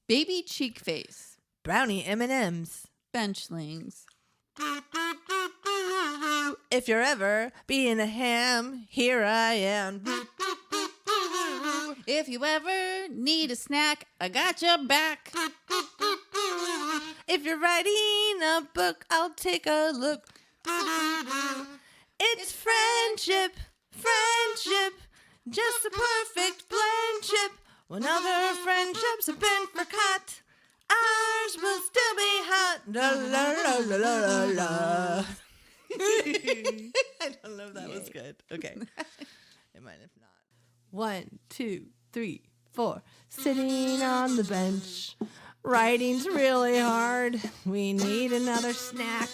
Baby cheek face. Brownie M&Ms. Benchlings. If you're ever being a ham, here I am. If you ever need a snack, I got your back. If you're writing a book, I'll take a look. It's friendship, friendship, just a perfect friendship. When other friendships have been forgot, ours will still be hot. La la la la la la. I don't know if that was good. Okay. It might have not. 1, 2, 3, 4. Sitting on the bench. Writing's really hard. We need another snack.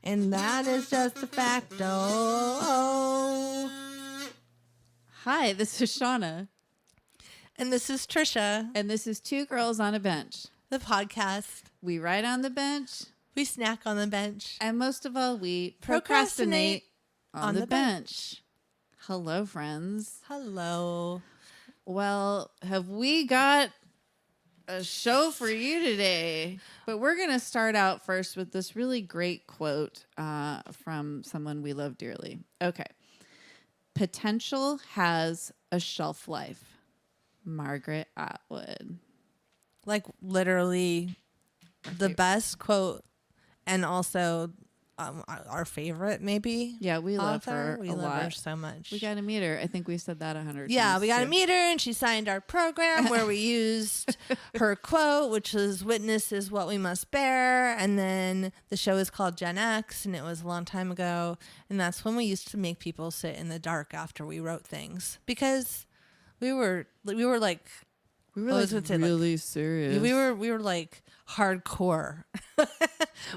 And that is just a fact. Oh. Hi, this is Shauna. And this is Trisha. And this is Two Girls on a Bench. The podcast. We write on the bench. We snack on the bench. And most of all, we procrastinate on the bench. Hello, friends. Hello. Well, have we got a show for you today? But we're going to start out first with this really great quote from someone we love dearly. Okay. Potential has a shelf life. Margaret Atwood. Like literally the best quote and also our favorite maybe. Yeah, we love her We a love lot. her so much. We got to meet her. I think we said that 100 times. Yeah, we got to too. meet her and she signed our program where we used her quote, which was "Witness is what we must bear." And then the show is called Gen X and it was a long time ago. And that's when we used to make people sit in the dark after we wrote things because we were like really serious. we were like hardcore.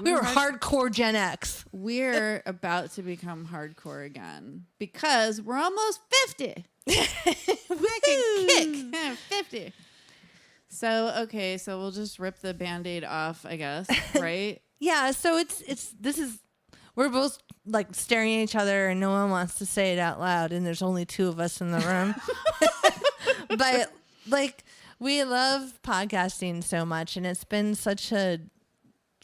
we were hardcore Gen X. We're about to become hardcore again because we're almost 50. We can kick. 50. So we'll just rip the Band-Aid off, I guess, right? Yeah, so we're both like staring at each other and no one wants to say it out loud and there's only 2 of us in the room. But like we love podcasting so much and it's been such a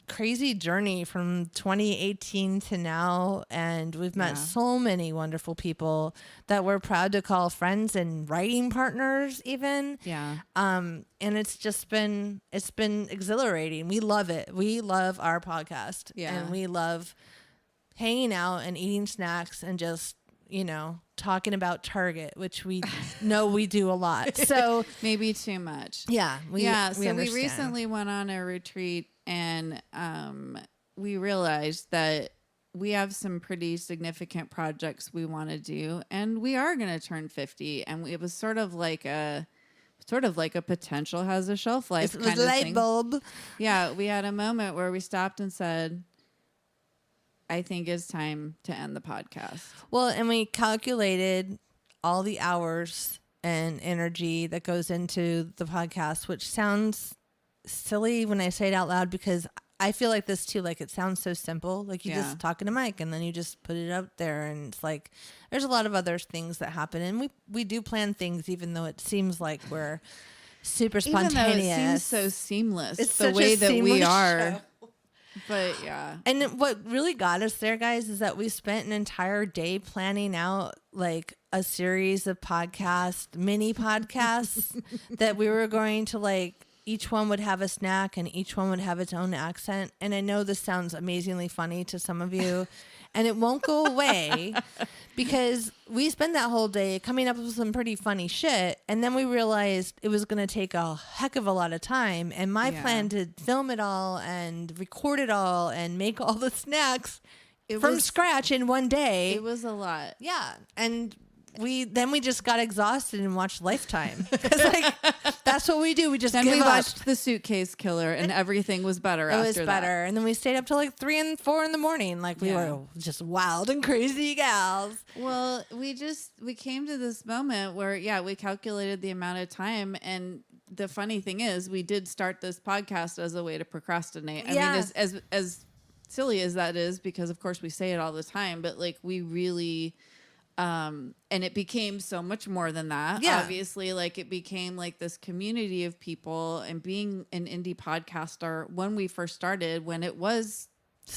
crazy journey from 2018 to now and we've met so many wonderful people that we're proud to call friends and writing partners even. Yeah. And it's been exhilarating. We love it. We love our podcast. Yeah. And we love hanging out and eating snacks and just, talking about Target, which we know we do a lot. So maybe too much. Yeah. We understand. recently went on a retreat and we realized that we have some pretty significant projects we want to do and we are going to turn 50 and it was sort of like a potential has a shelf life kind of light thing. bulb. Yeah, we had a moment where we stopped and said, I think it's time to end the podcast. Well, and we calculated all the hours and energy that goes into the podcast, which sounds silly when I say it out loud because I feel like this too. Like it sounds so simple. Like you just talk in a mic and then you just put it out there. And it's like there's a lot of other things that happen. And we do plan things even though it seems like we're super spontaneous. Even though it seems so seamless. It's the way that we are. Show. But yeah. And what really got us there, guys, is that we spent an entire day planning out like a series of mini podcasts that we were going to like, each one would have a snack and each one would have its own accent. And I know this sounds amazingly funny to some of you and it won't go away because we spent that whole day coming up with some pretty funny shit. And then we realized it was going to take a heck of a lot of time. And my plan to film it all and record it all and make all the snacks from scratch in one day. It was a lot. Yeah. And we just got exhausted and watched Lifetime. Because like that's what we do. We just give up. Watched The Suitcase Killer and everything was better after that. It was better. And then we stayed up till like 3 and 4 in the morning. Like we were just wild and crazy gals. Well, we came to this moment where, we calculated the amount of time. And the funny thing is we did start this podcast as a way to procrastinate. I mean, as silly as that is, because of course we say it all the time, but like we really And it became so much more than that. Yeah. Obviously, like it became like this community of people, and being an indie podcaster when we first started, when it was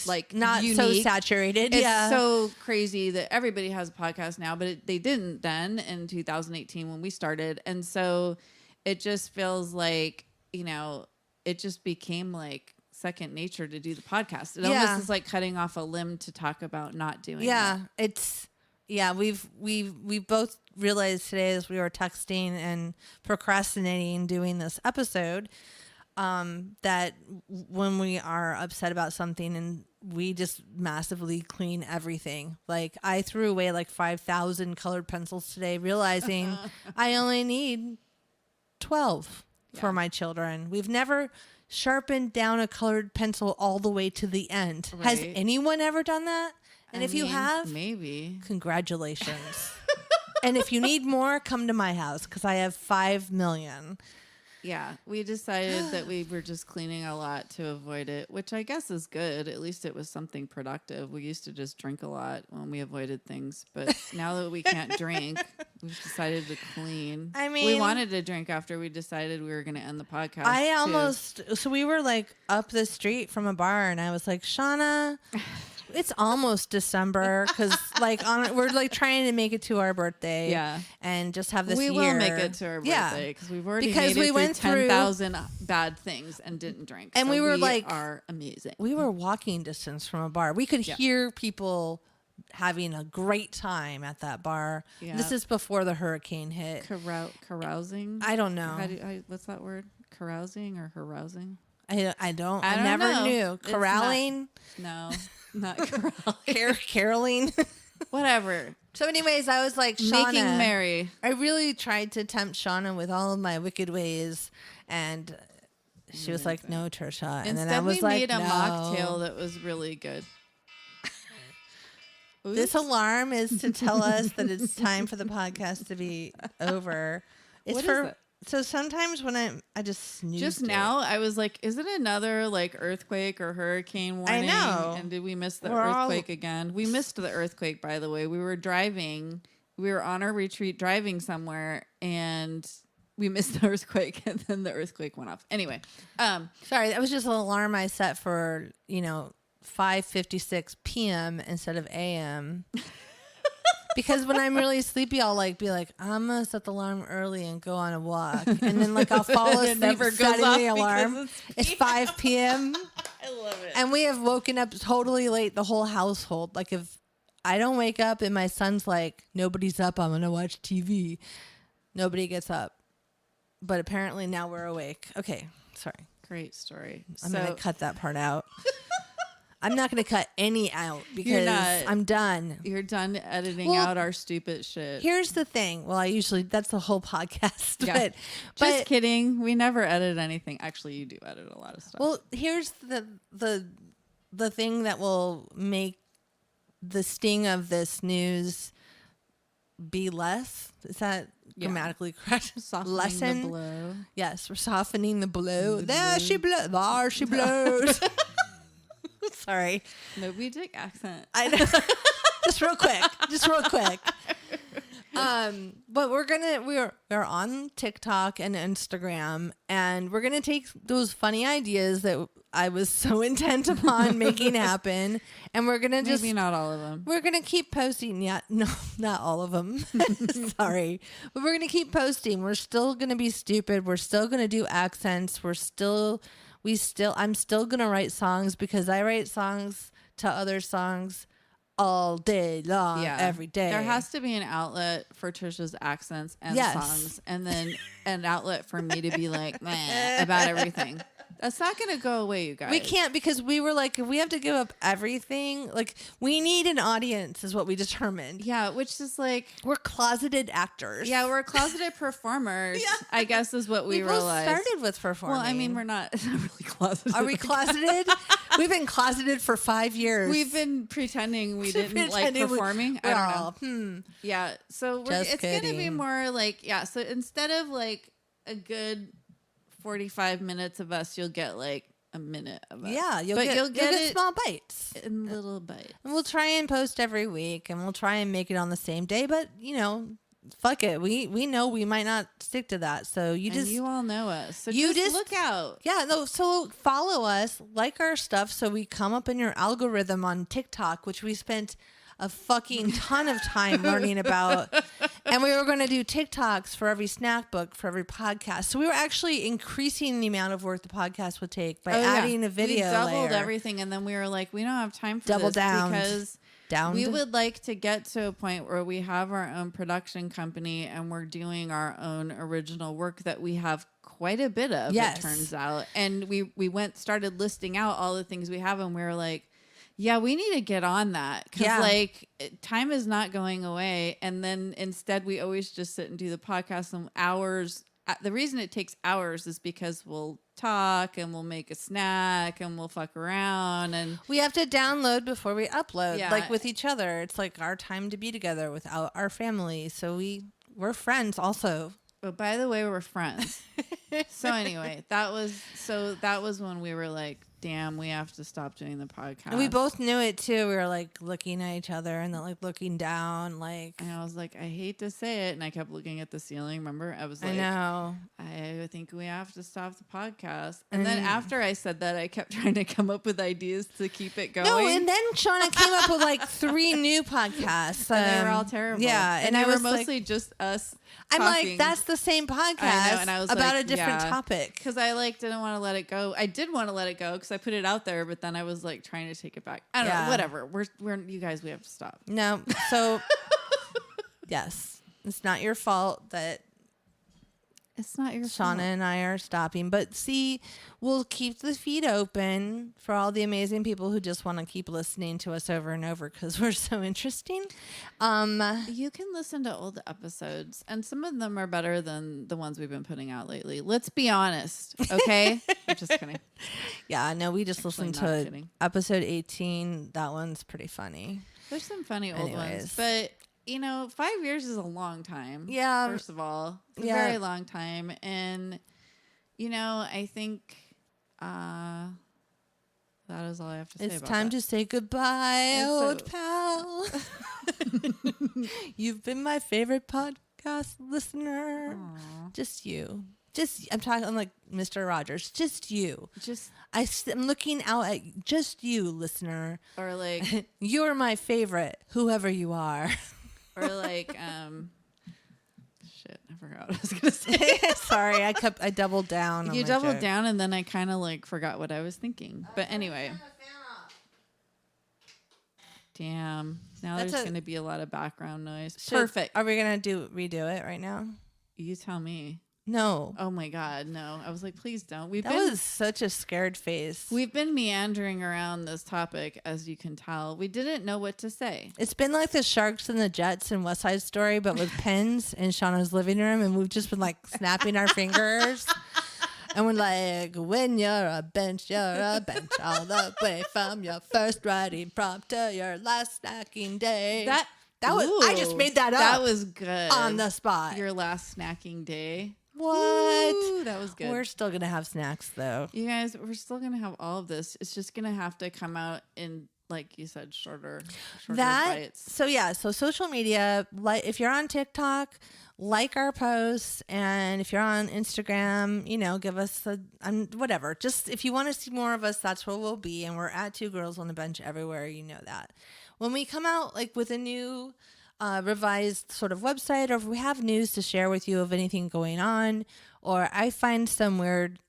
like Not unique. so saturated. It's so crazy that everybody has a podcast now, but they didn't then in 2018 when we started. And so it just feels like, you know, it just became like second nature to do the podcast. It almost is like cutting off a limb to talk about not doing it. We've both realized today as we were texting and procrastinating doing this episode, that when we are upset about something and we just massively clean everything. Like I threw away like 5,000 colored pencils today, realizing I only need 12 for my children. We've never sharpened down a colored pencil all the way to the end. Right. Has anyone ever done that? And if you have, maybe. Congratulations. And if you need more, come to my house because I have 5 million. Yeah, we decided that we were just cleaning a lot to avoid it, which I guess is good. At least it was something productive. We used to just drink a lot when we avoided things. But now that we can't drink, we've decided to clean. I mean, we wanted to drink after we decided we were going to end the podcast. So we were like up the street from a bar and I was like, Shauna, it's almost December because like we're like trying to make it to our birthday, and just have this. We year. will make it to our birthday because we've already went through 10,000 bad things and didn't drink, and so we were are amazing. We were walking distance from a bar. We could hear people having a great time at that bar. Yeah. This is before the hurricane hit. Carousing. I don't know. What's that word? Carousing or carousing? I never knew. Corralling? No, not corralling. Caroling? Whatever. So anyways, I was like, Shauna. Making merry. I really tried to tempt Shauna with all of my wicked ways. And she was like, no, Trisha. And Instead, then I was we like, made a mocktail that was really good. This alarm is to tell us that it's time for the podcast to be over. It's So sometimes when I just snoozed just now, I was like, is it another like earthquake or hurricane warning? I know. And did we miss the earthquake again? We missed the earthquake, by the way. We were on our retreat driving somewhere and we missed the earthquake and then the earthquake went off. Anyway. Sorry, that was just an alarm I set for, 5:56 p.m. instead of a.m. Because when I'm really sleepy, I'll be like, I'm gonna set the alarm early and go on a walk, and then I'll fall asleep setting the alarm. It's 5 p.m. I love it. And we have woken up totally late, the whole household. Like if I don't wake up and my son's like, nobody's up, I'm gonna watch TV. Nobody gets up, but apparently now we're awake. Okay, sorry. Great story. I'm gonna cut that part out. I'm not going to cut any out because I'm done. You're done editing out our stupid shit. Here's the thing. Well, that's the whole podcast. Yeah. Just kidding. We never edit anything. Actually, you do edit a lot of stuff. Well, here's the thing that will make the sting of this news be less. Is that grammatically correct? Softening the blow. Yes, we're softening the blow. There she blows. Sorry. No, we did accent. I know. Just real quick. But we're on TikTok and Instagram, and we're gonna take those funny ideas that I was so intent upon making happen, and we're gonna maybe not all of them. We're gonna keep posting. Yeah, no, not all of them. Sorry, but we're gonna keep posting. We're still gonna be stupid. We're still gonna do accents. I'm still going to write songs because I write songs to other songs all day long, every day. There has to be an outlet for Trisha's accents and songs, and then an outlet for me to be like, meh, about everything. That's not going to go away, you guys. We can't, because we were like, if we have to give up everything, we need an audience is what we determined. Yeah, which is like... We're closeted actors. Yeah, we're closeted performers, I guess is what we realized. We both started with performing. Well, I mean, it's not really closeted. Are we closeted? We've been closeted for 5 years. We've been pretending we didn't like performing. I don't know. Yeah, so it's going to be more so instead of a good 45 minutes of us, you'll get a a minute of it. Yeah, you'll but get it small bites. in little bites. And we'll try and post every week, and we'll try and make it on the same day. But fuck it. We know we might not stick to that. So you all know us. So you just look out. Yeah, no. So follow us, like our stuff, so we come up in your algorithm on TikTok, which we spent a fucking ton of time learning about. And we were going to do TikToks for every snack book, for every podcast. So we were actually increasing the amount of work the podcast would take by adding a video. We doubled layer. everything, and then we were like, we don't have time for Double this downed. because Downed. we would like to get to a point where we have our own production company and we're doing our own original work that we have quite a bit of, Yes. it turns out. And we started listing out all the things we have, and we were like, yeah, we need to get on that because time is not going away. And then instead we always just sit and do the podcast and hours. The reason it takes hours is because we'll talk and we'll make a snack and we'll fuck around, and we have to download before we upload, Yeah. like with each other. It's like our time to be together without our family. So we're friends also. but by the way, we're friends. So anyway, that was when we were like, damn, we have to stop doing the podcast. And we both knew it too. We were like looking at each other and then like looking down, like. And I was like, I hate to say it, and I kept looking at the ceiling. Remember, I was like, I know. I think we have to stop the podcast. And then after I said that, I kept trying to come up with ideas to keep it going. No, and then Shauna came up with like 3 new podcasts. And they were all terrible. Yeah, and they were was mostly like, just us I'm talking. like, that's the same podcast I know, and I was about like, a different yeah. topic. Because I didn't want to let it go. I did want to let it go because I put it out there, but then I was like trying to take it back. I don't know. Whatever. We're you guys. We have to stop. No, so yes, it's not your fault that It's not your Shauna fault. and I are stopping. But see, we'll keep the feed open for all the amazing people who just want to keep listening to us over and over because we're so interesting. You can listen to old episodes, and some of them are better than the ones we've been putting out lately. Let's be honest, okay? I'm just kidding. Yeah, no, we just listened not to kidding. episode 18. That one's pretty funny. There's some funny old Anyways. ones, but 5 years is a long time. Yeah. First of all, it's a Yeah. very long time, and I think that is all I have to say. It's about time that. to say goodbye, It's old so- pal. You've been my favorite podcast listener. Aw. Just you. I'm like Mr. Rogers. Just you. Just I'm looking out at just you, listener. or like You're my favorite, whoever you are. or like shit. I forgot what I was gonna say. Sorry, I doubled down. On You my doubled joke. down, and then I kind of forgot what I was thinking. But anyway, damn. Now That's there's going to be a lot of background noise. Should- Perfect. Are we gonna redo it right now? You tell me. No. Oh my God, no. I was like, please don't. That was such a scared face. We've been meandering around this topic, as you can tell. We didn't know what to say. It's been like the Sharks and the Jets in West Side Story, but with pens in Shauna's living room, and we've just been like snapping our fingers. And we're like, when you're a bench all the way from your first writing prompt to your last snacking day. That was I just Ooh, made that up. That was good. on the spot. Your last snacking day. What? Ooh, that was good. We're still gonna have snacks though. You guys, we're still going to have all of this. It's just going to have to come out in, like you said, shorter bites. So social media, like if you're on TikTok, like our posts, and if you're on Instagram, give us whatever. Just if you want to see more of us, that's where we'll be. And we're at 2 Girls on the Bench everywhere. You know that. When we come out with a new revised sort of website, or if we have news to share with you of anything going on, or I find some weird,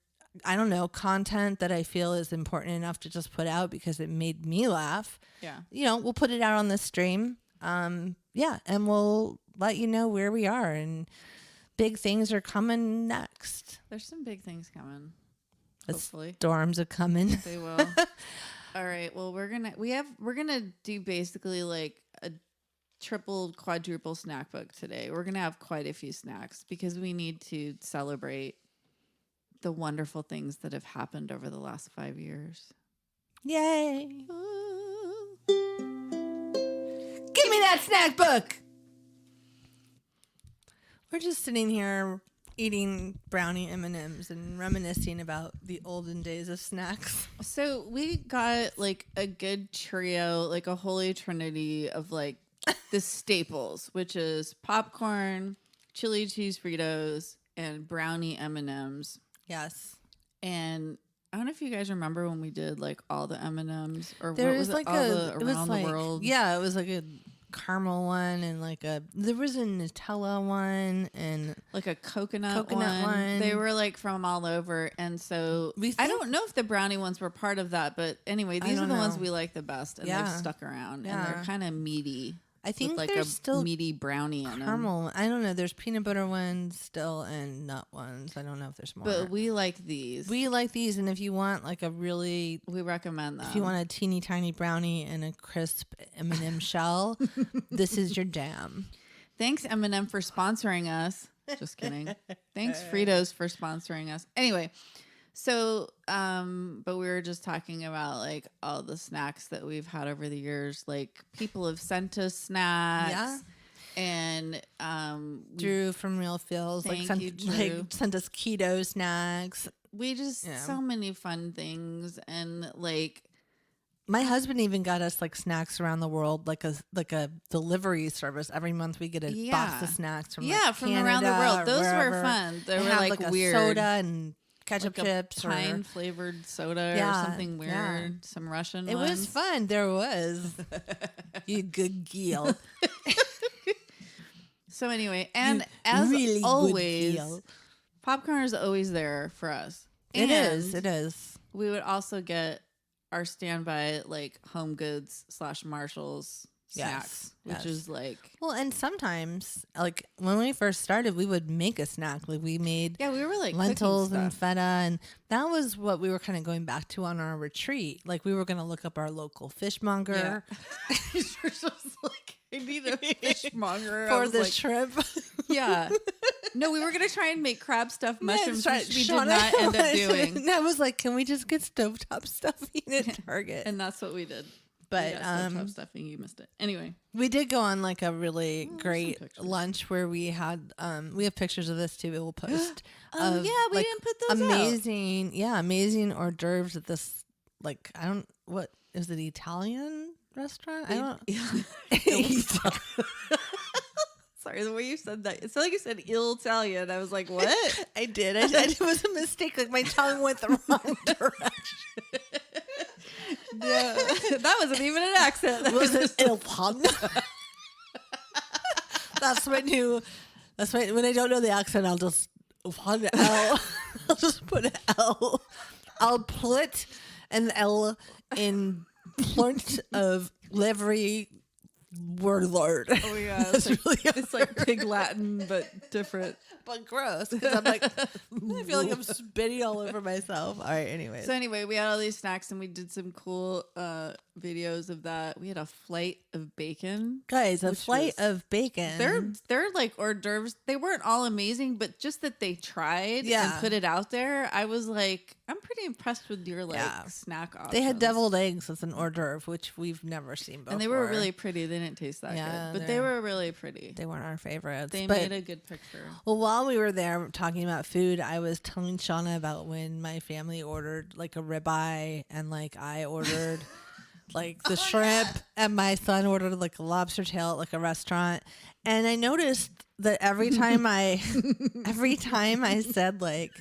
I don't know, content that I feel is important enough to just put out because it made me laugh. Yeah. We'll put it out on the stream. And we'll let you know where we are, and big things are coming next. There's some big things coming. The Hopefully. storms are coming. They will. All right. Well, we're gonna do basically like a triple, quadruple snack book today. We're gonna have quite a few snacks because we need to celebrate the wonderful things that have happened over the last 5 years. Yay. Give me that snack book. We're just sitting here eating brownie M&Ms and reminiscing about the olden days of snacks. So we got like a good trio, like a holy trinity of like the staples, which is popcorn, chili cheese Fritos, and brownie M&Ms. Yes. And I don't know if you guys remember when we did like all the M&Ms or There what was was like it, all the it was around like, the world. yeah, it was like a caramel one and there was a Nutella one and Like a coconut one. They were like from all over. And so I don't know if the brownie ones were part of that, but anyway, these are the ones we like the best and they've stuck around and they're kind of meaty. I think with like there's a still meaty brownie in them. caramel. I don't know. There's peanut butter ones still and nut ones. I don't know if there's more. But we like these. We like these, and if you want like a really, we recommend them. If you want a teeny tiny brownie and a crisp M&M shell, this is your jam. Thanks M&M for sponsoring us. Just kidding. Thanks Fritos for sponsoring us. Anyway, so but we were just talking about like all the snacks that we've had over the years. Like people have sent us snacks. Yeah. And Drew from Real Feels sent us keto snacks. We just so many fun things, and like my husband even got us like snacks around the world, like a delivery service. Every month we get a box of snacks from from around the world. Those were fun. They were like weird a soda and ketchup like chips, pine flavored soda or something weird. Yeah. Some Russian. It was fun. There was you good geel. So anyway, and as really always, popcorn is always there for us. It is. We would also get our standby like Home Goods / Marshalls snacks, which is like and sometimes like when we first started, we would make a snack. Like we made we were like lentils and feta, and that was what we were kind of going back to on our retreat. Like we were going to look up our local fishmonger. Yeah. Like, I need a fishmonger for the shrimp. Yeah. No, we were going to try and make crab stuffed mushrooms, which we did not end up doing. And I was like, can we just get stovetop stuffing at Target? And that's what we did. But stovetop stuffing, you missed it. Anyway. We did go on like a really great lunch where we had, we have pictures of this too. We'll post. We didn't put those amazing, out. Amazing hors d'oeuvres at this, like, what is it, Italian restaurant? I don't. Sorry, the way you said that, it's like you said Italian. I was like, what? I did. It was a mistake. Like my tongue went the wrong direction. Yeah, that wasn't even an accent. That was it Ilpan? That's when I don't know the accent, I'll just I'll just put an L. I'll put an L in front of every word lord. Oh yeah, it's like Pig Latin but different, but gross. Because I'm like, I feel like I'm spitting all over myself. All right, anyway. So anyway, we had all these snacks and we did some cool videos of that. We had a flight of bacon, guys. A flight of bacon. They're like hors d'oeuvres. They weren't all amazing, but just that they tried and put it out there, I was like, I'm pretty impressed with your snack options. They had deviled eggs as an hors d'oeuvre, which we've never seen before. And they were really pretty. They didn't taste that good, but they were really pretty. They weren't our favorites. They made a good picture. Well, while we were there talking about food, I was telling Shauna about when my family ordered like a ribeye and like I ordered like the shrimp and my son ordered like a lobster tail at like a restaurant. And I noticed that every time I said like,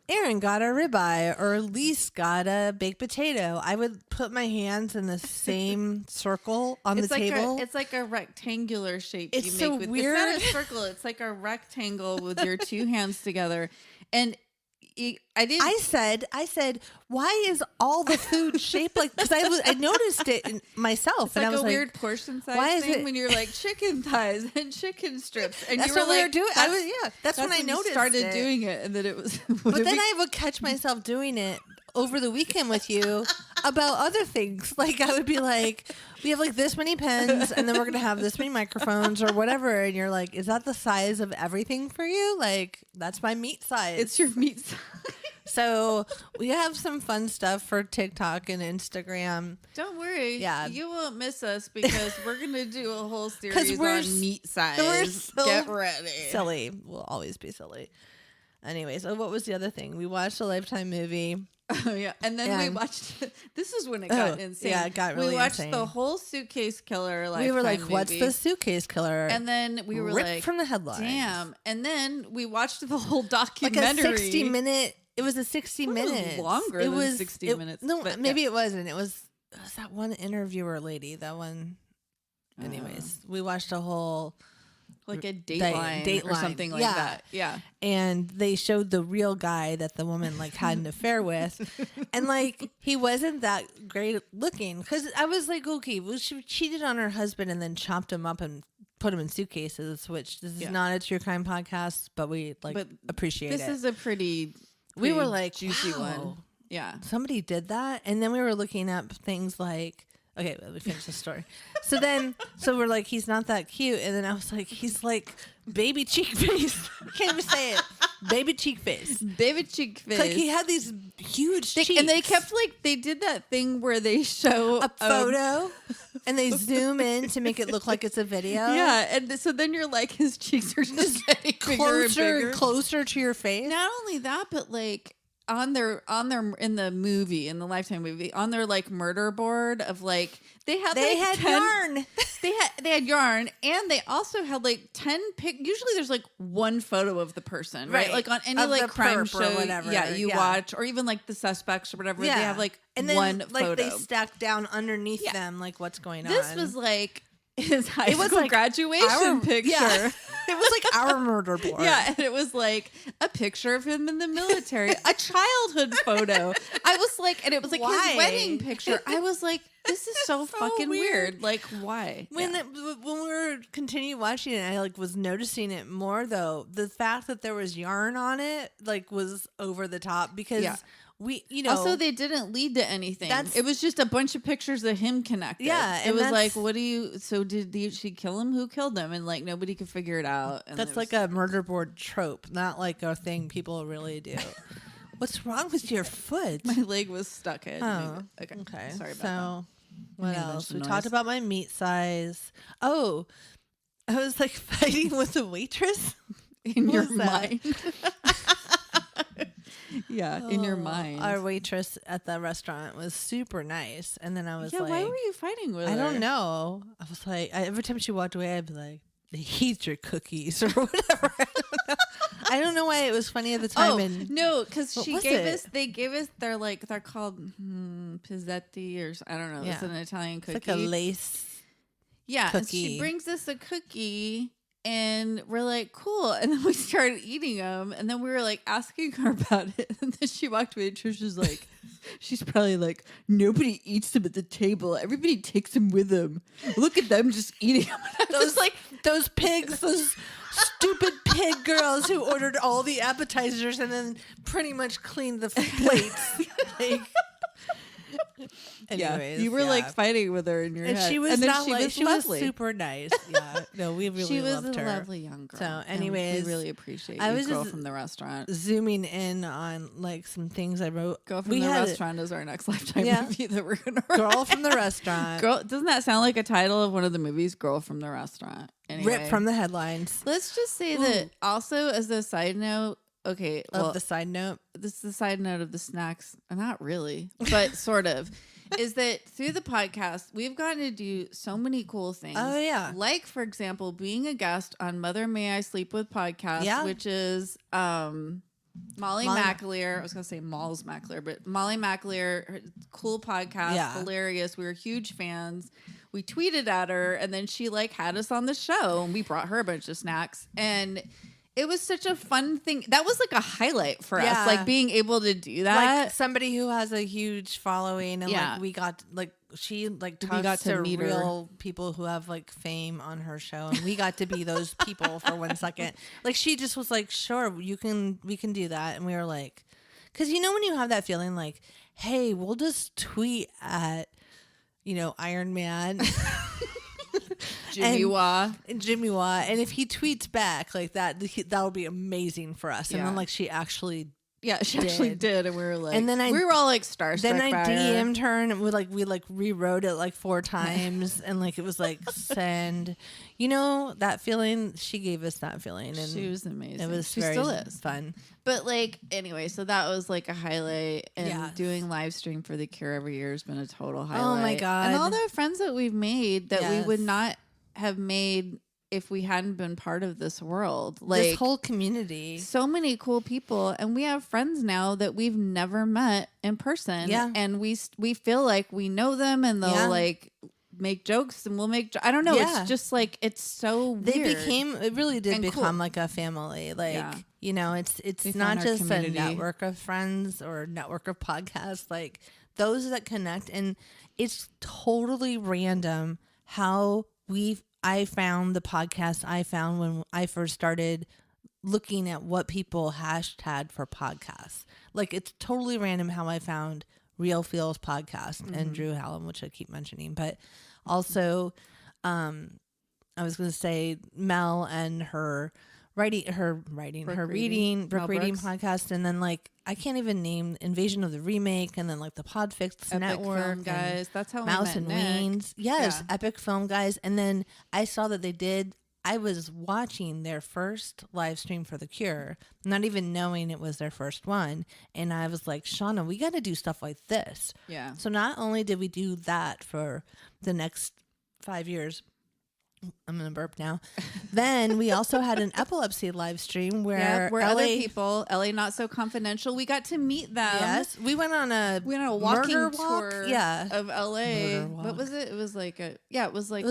Aaron got a ribeye or Elise got a baked potato, I would put my hands in the same circle on the table. It's like a rectangular shape. It's you so make with, weird. It's not a circle. It's like a rectangle with your two hands together. And I said, why is all the food shaped like? Because I noticed it myself, it's and like I was a like, weird portion size thing when you're like chicken thighs and chicken strips, and that's you were what like, we were doing. That's when I noticed. Started doing it, and then it was. But then I would catch myself doing it over the weekend with you about other things. Like I would be like, we have like this many pens and then we're going to have this many microphones or whatever. And you're like, is that the size of everything for you? Like that's my meat size. It's your meat size. So we have some fun stuff for TikTok and Instagram. Don't worry. Yeah. You won't miss us because we're going to do a whole series we're on meat size. we're so Get ready. Silly. We'll always be silly. Anyway, so what was the other thing? We watched a Lifetime movie. Oh, yeah. And then we watched, this is when it got insane. Yeah, it got really We watched insane. the whole Suitcase Killer Lifetime We were like, what's movie. the Suitcase Killer? And then we were Ripped like, from the headlines. damn. And then we watched the whole Like documentary. a 60-minute. It was a 60 minutes. Longer than 60 minutes. No, but maybe it wasn't. It was that one interviewer lady. That one. Anyways, we watched a whole like a Dateline or something like that. Yeah. And they showed the real guy that the woman like had an affair with. And like, he wasn't that great looking. Because I was like, okay, well, she cheated on her husband and then chopped him up and put him in suitcases, which this is not a true crime podcast, but we appreciate it. This is a pretty we were like, juicy wow, one. Yeah. somebody did that. And then we were looking up things like, okay, let me finish the story. So we're like, he's not that cute. And then I was like, he's like baby cheek face. I can't even say it. Baby cheek face. Baby cheek face. Like he had these huge cheeks. And they kept they did that thing where they show a photo and they zoom in to make it look like it's a video. Yeah. And so then you're like, his cheeks are just getting Closer and closer to your face. Not only that, but like, on their in the Lifetime movie, on their like murder board of like they had yarn. They had yarn, and they also had like 10 usually there's like one photo of the person, right? Like on any of like crime show or whatever. Yeah, you watch, or even like the suspects or whatever. Yeah. They have like and then, one like photo. they stack down underneath them like what's going on. This was like his high school like graduation picture. Yeah. It was like our murder board. Yeah, and it was like a picture of him in the military, a childhood photo. I was like, and it was like his wedding picture. I was like, this is so fucking weird. Like, why? When we were continuing watching it, I like was noticing it more though. The fact that there was yarn on it like was over the top because we, also they didn't lead to anything. It was just a bunch of pictures of him connected. Yeah, it was like, what do you? So did she kill him? Who killed him? And like nobody could figure it out. And that's like a murder board trope, not like a thing people really do. What's wrong with your foot? My leg was stuck in. Oh, okay. Sorry about that. What else? We noise. talked about my meat size. Oh, I was like fighting with the waitress in your mind. Yeah, in your mind. Our waitress at the restaurant was super nice. And then I was like, why were you fighting with her? I don't know. I was like, every time she walked away, I'd be like, they eat your cookies or whatever. I don't know why it was funny at the time. Oh, no, because they gave us, they're called pizzetti or I don't know. Yeah. It's an Italian cookie. It's like a lace cookie. And she brings us a cookie. And we're like, cool. And then we started eating them. And then we were like asking her about it. And then she walked away and Trisha's like, she's probably like, nobody eats them at the table. Everybody takes them with them. Look at them just eating them. Those pigs, those stupid pig girls who ordered all the appetizers and then pretty much cleaned the plates. Anyways, you were like fighting with her in your head. She was she was super nice. Yeah, no, we really she was loved her. A lovely young girl. So, anyways, we really appreciate girl from the restaurant. Zooming in on like some things I wrote. Girl from the restaurant is our next Lifetime movie that we're gonna write. Girl from the restaurant. Girl, doesn't that sound like a title of one of the movies? Girl from the restaurant. Anyway, ripped from the headlines. Let's just say that also as a side note. Okay, the side note. This is the side note of the snacks. Not really, but sort of. Is that through the podcast, we've gotten to do so many cool things. Oh, yeah. Like, for example, being a guest on Mother May I Sleep With podcast, which is Molly McAleer. I was going to say Malls McAleer, but Molly McAleer, her cool podcast, hilarious. We were huge fans. We tweeted at her, and then she had us on the show, and we brought her a bunch of snacks. And it was such a fun thing. That was like a highlight for us, being able to do that. Like somebody who has a huge following, and we got she talks to real people who have fame on her show, and we got to be those people for 1 second. She just was like, "Sure, we can do that," and we were like, because when you have that feeling, hey, we'll just tweet at Iron Man. Jimmy Wah, and if he tweets back that'll be amazing for us. And then she actually Yeah, she actually did, and we were like, and then we were all like starstruck. Then I by DM'd her, and we like rewrote it like 4 times, and like it was like send. You know that feeling? She gave us that feeling, and she was amazing. It was she very still is fun. But like anyway, so that was like a highlight, and Yes. doing live stream for the Cure every year has been a total highlight. Oh my God. And all the friends that we've made that we Yes. would not have made if we hadn't been part of this world. Like This whole community. so many cool people, and we have friends now that we've never met in person. Yeah. And we feel like we know them, and they'll like make jokes, and we'll make I don't know, it's just like it's so weird. It really did and become cool. like a family. Like, you know, it's We not found our just community. a network of friends or a network of podcasts, like those that connect. And it's totally random how I found the podcast I found when I first started looking at what people hashtagged for podcasts. Like, it's totally random how I found Real Feels podcast and Drew Hallam, which I keep mentioning, but also, I was going to say Mel and her reading book reading podcast, and then like I can't even name Invasion of the Remake, and then like the Podfix Epic Network, Film Guys. That's how Mouse we and met Nick. Wings. Yes, Epic Film Guys. And then I saw that they did. I was watching their first live stream for The Cure, not even knowing it was their first one, and I was like, Shauna, we got to do stuff like this. Yeah. So not only did we do that for the next 5 years. I'm gonna burp now. Then we also had an epilepsy live stream where other people, LA Not So Confidential, we got to meet them. Yes, we went on a walking murder tour. Yeah, of LA. What was it? It was like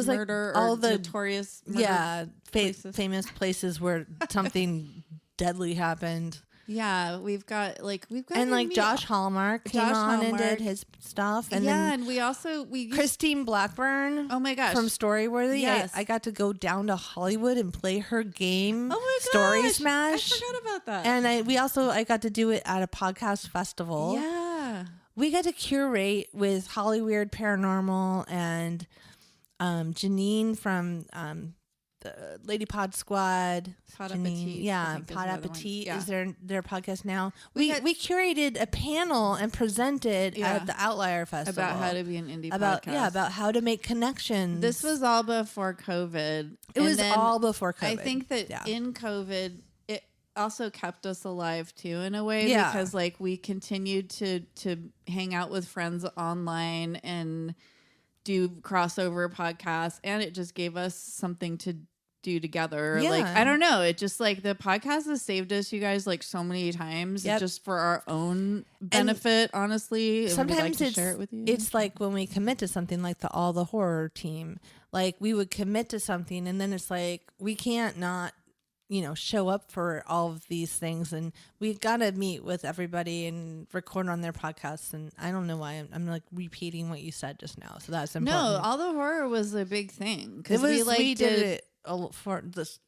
murder, all or the notorious murder places. famous places where something deadly happened. Yeah, we've got and like Josh Hallmark came on and did his stuff, and then and we Christine Blackburn. Oh my gosh, from Storyworthy. Yes. I got to go down to Hollywood and play her game. Oh my Story gosh, Smash. I forgot about that. And I got to do it at a podcast festival. Yeah, we got to curate with Holly Weird Paranormal and Janine from the Lady Pod Squad. Pod Appetit. Yeah, Pod Appetit is their podcast now. We curated a panel and presented at the Outlier Festival about how to be an indie podcast. About how to make connections. This was all before COVID. It was all before COVID. I think that in COVID, it also kept us alive too in a way, because like we continued to hang out with friends online and do crossover podcasts, and it just gave us something to do together. Yeah. Like, I don't know. It just like the podcast has saved us, you guys, like so many times just for our own benefit, honestly. Sometimes like share it with you. It's like when we commit to something like the All the Horror team, like we would commit to something and then it's like, we can't not, show up for all of these things. And we've got to meet with everybody and record on their podcasts. And I don't know why I'm like repeating what you said just now. So that's important. No, All the Horror was a big thing. Because we did it for this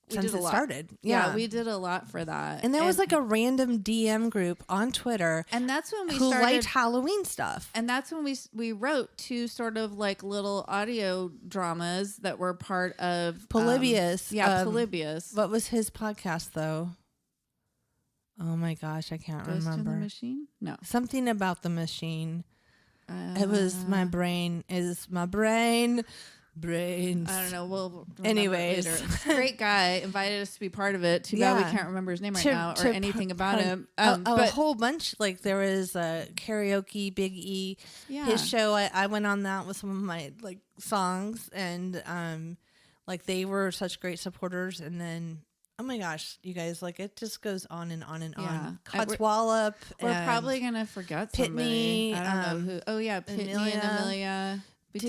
since it started. Yeah, we did a lot for that. And there was like a random DM group on Twitter, and that's when we who started liked Halloween stuff. And that's when we wrote 2 sort of like little audio dramas that were part of Polybius. Polybius. What was his podcast though? Oh my gosh, I can't Ghost remember. In the Machine? No, something about the machine. It was my brain. Brains. I don't know. We'll anyways, great guy invited us to be part of it. Too bad we can't remember his name right now or anything about him. A whole bunch. Like there was a karaoke Big E. Yeah. His show. I went on that with some of my like songs, and like they were such great supporters. And then oh my gosh, you guys, like it just goes on and on and on. Cotswallop. We're probably gonna forget somebody. I don't know who. Oh yeah, Pitney and Amelia. We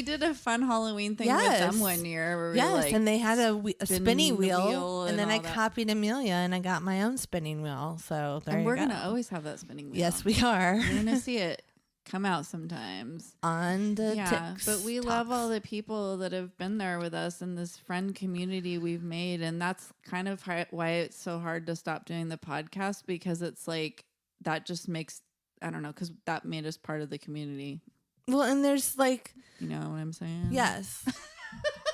did a fun Halloween thing with them one year. Where we and they had a spinning wheel, and then I copied Amelia, and I got my own spinning wheel. So there you go. We're gonna always have that spinning wheel. Yes, we are. You're gonna see it come out sometimes on the TikToks. But we love all the people that have been there with us in this friend community we've made, and that's kind of why it's so hard to stop doing the podcast, because it's like that just makes because that made us part of the community. Well, and there's like... You know what I'm saying? Yes.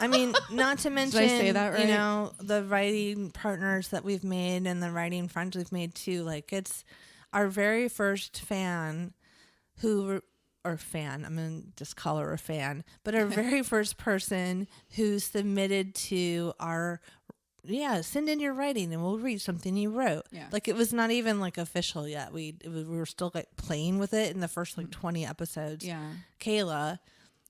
I mean, not to mention, Did I say that right? you know, the writing partners that we've made and the writing friends we've made too. Like, it's our very first fan or fan, I'm going to just call her a fan, but our very first person who submitted to our, send in your writing and we'll read something you wrote. Yeah. Like, it was not even like official yet. We were still like playing with it in the first like 20 episodes. Yeah. Kayla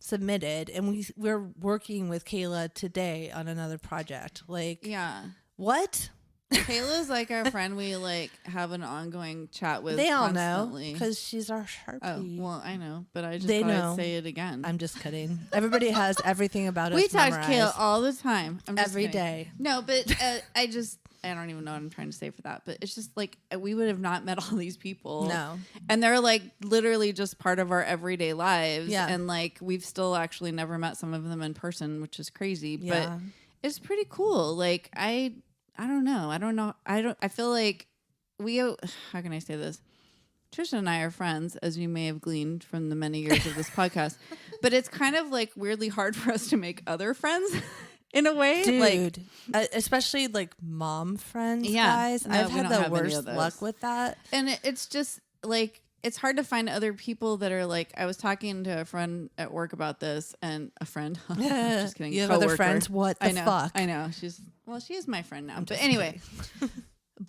submitted, and we're working with Kayla today on another project. Like, Yeah. what? Kayla's like our friend we like have an ongoing chat with. They all constantly. know because she's our Sharpie. Oh, well, I know, but I just They thought know. I'd say it again. I'm just kidding. Everybody has everything about us. We text memorized. Kayla all the time. I'm just Every kidding. day. No, but I don't even know what I'm trying to say for that. But it's just like we would have not met all these people. No. And they're like literally just part of our everyday lives. Yeah. And like we've still actually never met some of them in person, which is crazy. Yeah. But it's pretty cool. Like I don't know. I feel like how can I say this? Trisha and I are friends, as you may have gleaned from the many years of this podcast. But it's kind of like weirdly hard for us to make other friends in a way. Dude, especially like mom friends, guys. No, I've we had don't the have any worst of those. luck with that. And it's just like, it's hard to find other people that are like, I was talking to a friend at work about this, and a friend, just kidding. You have other coworker. friends? What the I know, fuck? I know. She is my friend now. But anyway,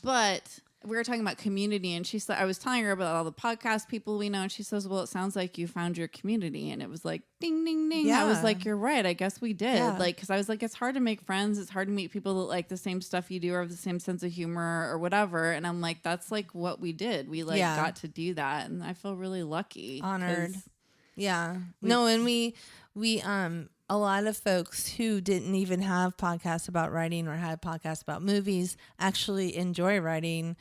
but we were talking about community, and she said, I was telling her about all the podcast people we know, and she says, well, it sounds like you found your community. And it was like, ding, ding, ding. I was Yeah. like, you're right. I guess we did. Yeah. Like, because I was like, it's hard to make friends. It's hard to meet people that like the same stuff you do or have the same sense of humor or whatever. And I'm like, that's like what we did. We like got to do that. And I feel really lucky. Honored. Yeah. No, and we a lot of folks who didn't even have podcasts about writing or had podcasts about movies actually enjoy writing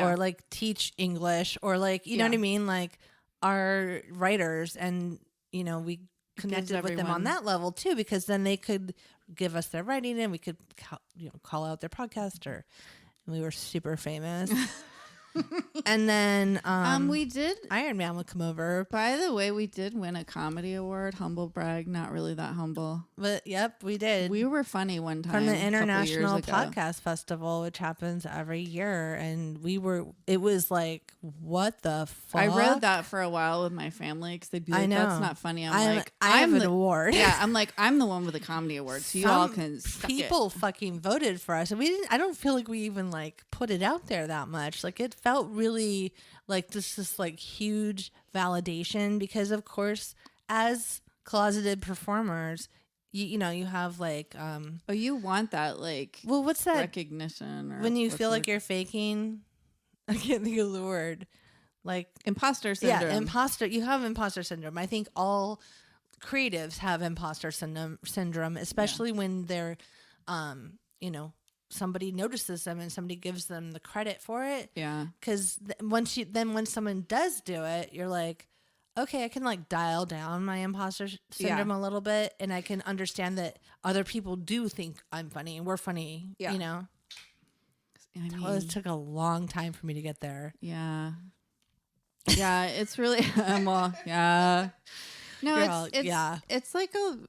or like teach English or like, you know what I mean? Like are writers, and, you know, we connected with them on that level too, because then they could give us their writing and we could call out their podcaster, and we were super famous. And then we did. Iron Man would come over. By the way, we did win a comedy award. Humble brag, not really that humble. But yep, we did. We were funny one time From the a couple International years ago. Podcast Festival, which happens every year, and it was like, what the fuck? I rode that for a while with my family because they'd be like, "That's not funny." I have an award. Yeah, I'm like, I'm the one with the comedy award, so you all can suck people it. fucking voted for us, and we didn't. I don't feel like we even like put it out there that much. Like it felt really like this like huge validation, because of course, as closeted performers, you know, you have like oh, you want that like what's that recognition, or when you feel like you're faking? I can't think of the word. Like imposter syndrome. Yeah, you have imposter syndrome. I think all creatives have imposter syndrome, especially when they're you know, somebody notices them and somebody gives them the credit for it. Yeah. Because when someone does do it, you're like, okay, I can like dial down my imposter syndrome a little bit, and I can understand that other people do think I'm funny and we're funny. Yeah. You know. I mean, it took a long time for me to get there. Yeah. Yeah, it's really well, yeah. No, it's like I don't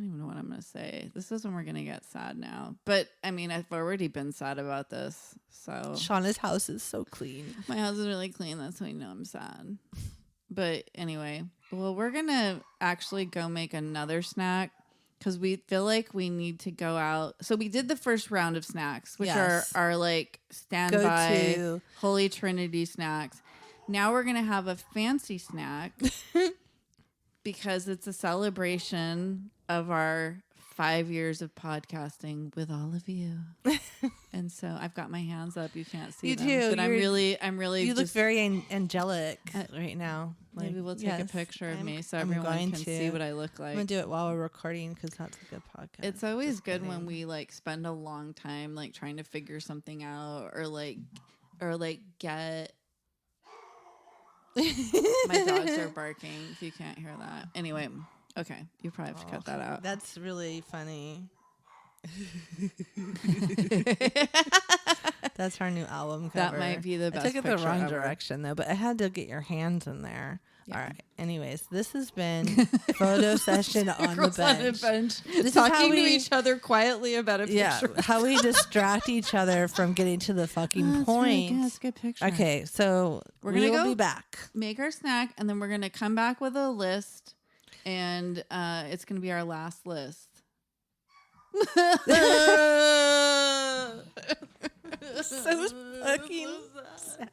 even know what I'm gonna say. This is when we're gonna get sad now. But I mean, I've already been sad about this. So Shauna's house is so clean. My house is really clean. That's how you know I'm sad. But anyway, well, we're gonna actually go make another snack, because we feel like we need to go out. So we did the first round of snacks, which are like standby Go-to. Holy Trinity snacks. Now we're going to have a fancy snack because it's a celebration of our 5 years of podcasting with all of you. And so I've got my hands up. You can't see them. Do. But I'm really you look very angelic right now. Like, maybe we'll take a picture of me so everyone can see what I look like. I'm going to do it while we're recording, because that's a good podcast. It's always good when we like spend a long time like trying to figure something out, or get my dogs are barking, if you can't hear that. Anyway, okay, you probably have to cut that out. That's really funny. That's our new album That cover. might be the best I took it the picture wrong ever. direction, though, but I had to get your hands in there. Yeah. All right. Anyways, this has been Photo Session on the Girls on a bench. bench. This is how Talking to we- each other quietly about a Yeah, picture. how we distract each other from getting to the fucking That's really point. good. That's a good picture. Okay, so We're we gonna will go be back. Make our snack, and then we're going to come back with a list, and it's going to be our last list. So fucking sad.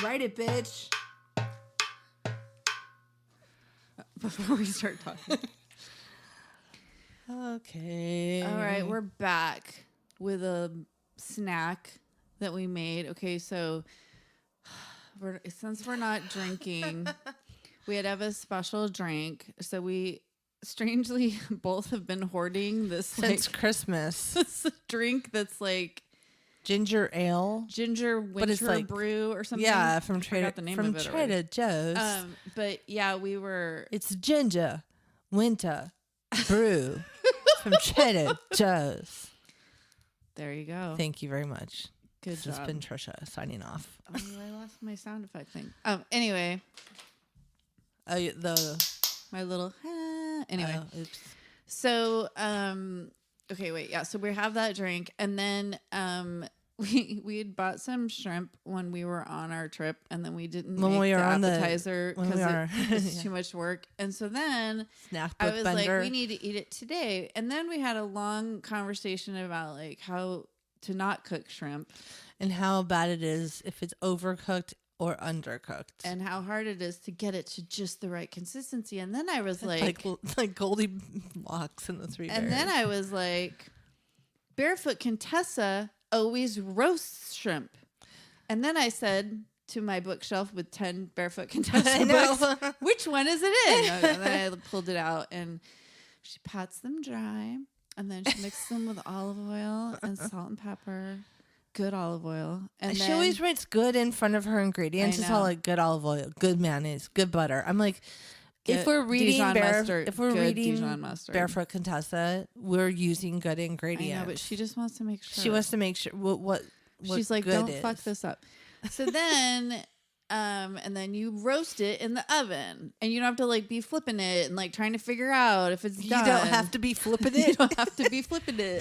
Write it, bitch. Before we start talking. Okay. All right, we're back with a snack that we made. Okay, so since we're not drinking, we had to have a special drink. So we strangely both have been hoarding this Since Christmas. this drink that's like Ginger ale. ginger winter it's like- brew or something. Yeah, from I Trader forgot the name of it Trader Joe's. But yeah, we were It's ginger winter brew from Trader Joe's. there. You go. Thank you very much. Good This has job. been Trisha signing off. Oh, I lost my sound effect thing. Anyway, Oh, my little anyway. oops. So, okay, wait, yeah. So we have that drink, and then we had bought some shrimp when we were on our trip, and then we didn't When make we the were on the- appetizer when we because are- it's yeah. too much work. And so then Snack I book was bender. like, we need to eat it today. And then we had a long conversation about like how to not cook shrimp and how bad it is if it's overcooked or undercooked. and how hard it is to get it to just the right consistency. And then I was like Goldilocks and the Three Bears. and then I was like, Barefoot Contessa always roasts shrimp. And then I said to my bookshelf with 10 Barefoot Contessa I know. books, which one is it in? And then I pulled it out, and she pats them dry, and then she mixes them with olive oil and salt and pepper. Good olive oil. And she then, always writes good in front of her ingredients. I It's all know. like good olive oil, good mayonnaise, good butter. I'm like, if Good we're reading Dijon mustard, if we're good reading Dijon mustard. Barefoot Contessa, we're using good I ingredients. know, but she just wants to make sure. She wants to make sure what She's like, good don't is. fuck this up. So then, and then you roast it in the oven, and you don't have to like be flipping it and like trying to figure out if it's You done. don't have to be flipping You it. don't have to be flipping it.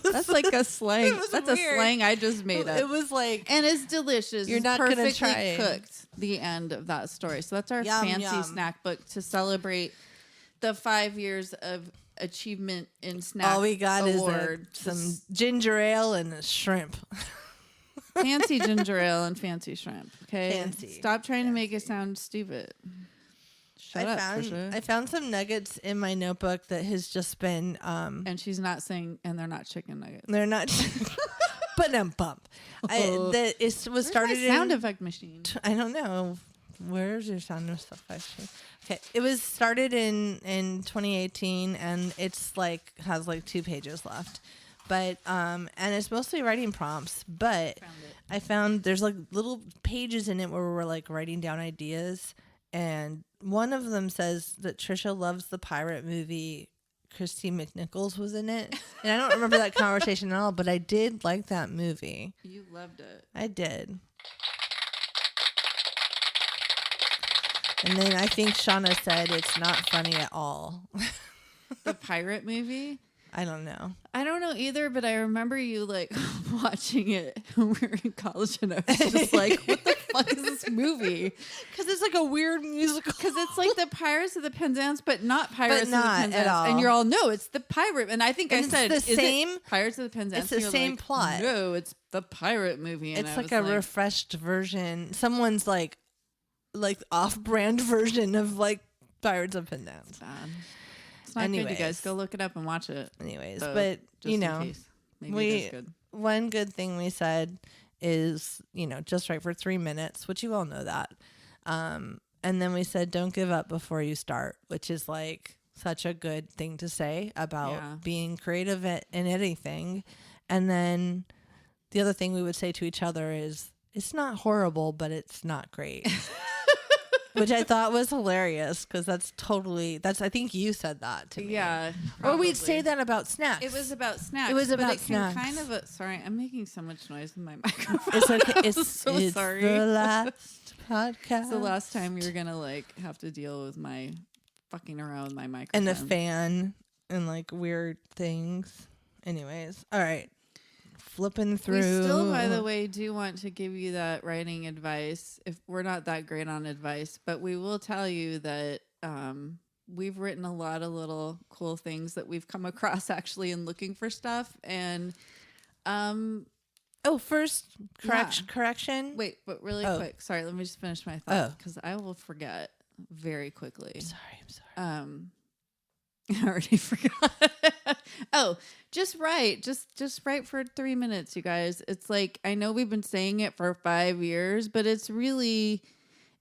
That's like a slang. was That's weird. a slang I just made up. It was like And it's delicious. You're It's not gonna perfectly try it. cooked. The end of that story. So that's our Yum, fancy yum. snack book to celebrate the 5 years of achievement in snack. all we got award. is some ginger ale and a shrimp. Fancy ginger ale and fancy shrimp. Okay, Fancy. Stop trying to make it sound stupid. Shut up, Trisha. I found some nuggets in my notebook that has just been And she's not saying, and they're not chicken nuggets. they're not but bump. That was Where's started my sound in effect machine. I don't know. Where's your sound effect machine? Okay. It was started in 2018 and it's like has like 2 pages left. But and it's mostly writing prompts, but Found it. I found there's like little pages in it where we're like writing down ideas, and one of them says that Trisha loves the pirate movie. Christy McNichols was in it, and I don't remember that conversation at all, but I did like that movie. You loved it. I did. And then I think Shauna said it's not funny at all. The pirate movie. I don't know. I don't know either, but I remember you like watching it when we were in college, and I was just like, "What the fuck is this movie?" Because it's like a weird musical. Because it's like the Pirates of the Penzance, but not Pirates not of the at Penzance. all. And you're all, no, it's the pirate. And I think And I it's said, the is it same- Pirates of the Penzance. it's the And you're same like, plot. No, it's the pirate movie. And It's I like was a refreshed version. Someone's like off-brand version of like Pirates of Penzance. bad. It's not good, you Anyways. guys. Go look it up and watch it. Anyways, So, but just you in know, case. Maybe we- it is good. one good thing we said is, just right for 3 minutes, which you all know that. And then we said, don't give up before you start, which is like such a good thing to say about Yeah. being creative in anything. And then the other thing we would say to each other is, it's not horrible, but it's not great. which I thought was hilarious because I think you said that to me. Yeah. Or we'd probably. say that about snacks. It was about snacks. It was about but it snacks. Can kind of sorry, I'm making so much noise with my microphone. It's okay. It's so sorry. the last podcast. It's the last time you're gonna like have to deal with my fucking around with my microphone and the fan and like weird things. Anyways, all right. Flipping through. We still, by the way, do want to give you that writing advice. If we're not that great on advice, but we will tell you that we've written a lot of little cool things that we've come across actually in looking for stuff. And first correction. Wait, but really quick. Sorry, let me just finish my thought because I will forget very quickly. I'm sorry. I already forgot. Just write. Just write for 3 minutes, you guys. It's like, I know we've been saying it for 5 years, but it's really,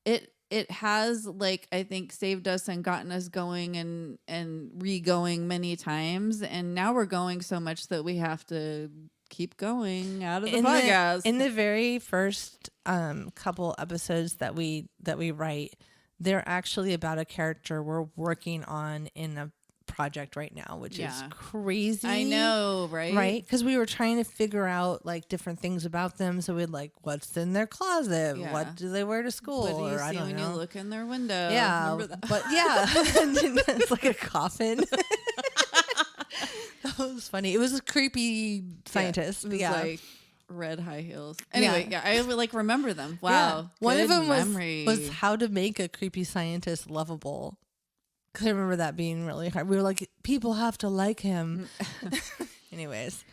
it has, like, I think saved us and gotten us going and re-going many times. And now we're going so much that we have to keep going out of the podcast. In the very first couple episodes that we write, they're actually about a character we're working on in a project right now, which is crazy. I know, right? Right? Because we were trying to figure out like different things about them. So we'd like, what's in their closet? Yeah. What do they wear to school? What do you or see I don't when know. you look in their window? Yeah, Remember that? but yeah, it's like a coffin. That was funny. It was a creepy scientist. It was Yeah. like red high heels. Anyway, I would like remember them. Wow. Yeah. One of them memory. was how to make a creepy scientist lovable. Because I remember that being really hard. We were like, people have to like him. Anyways.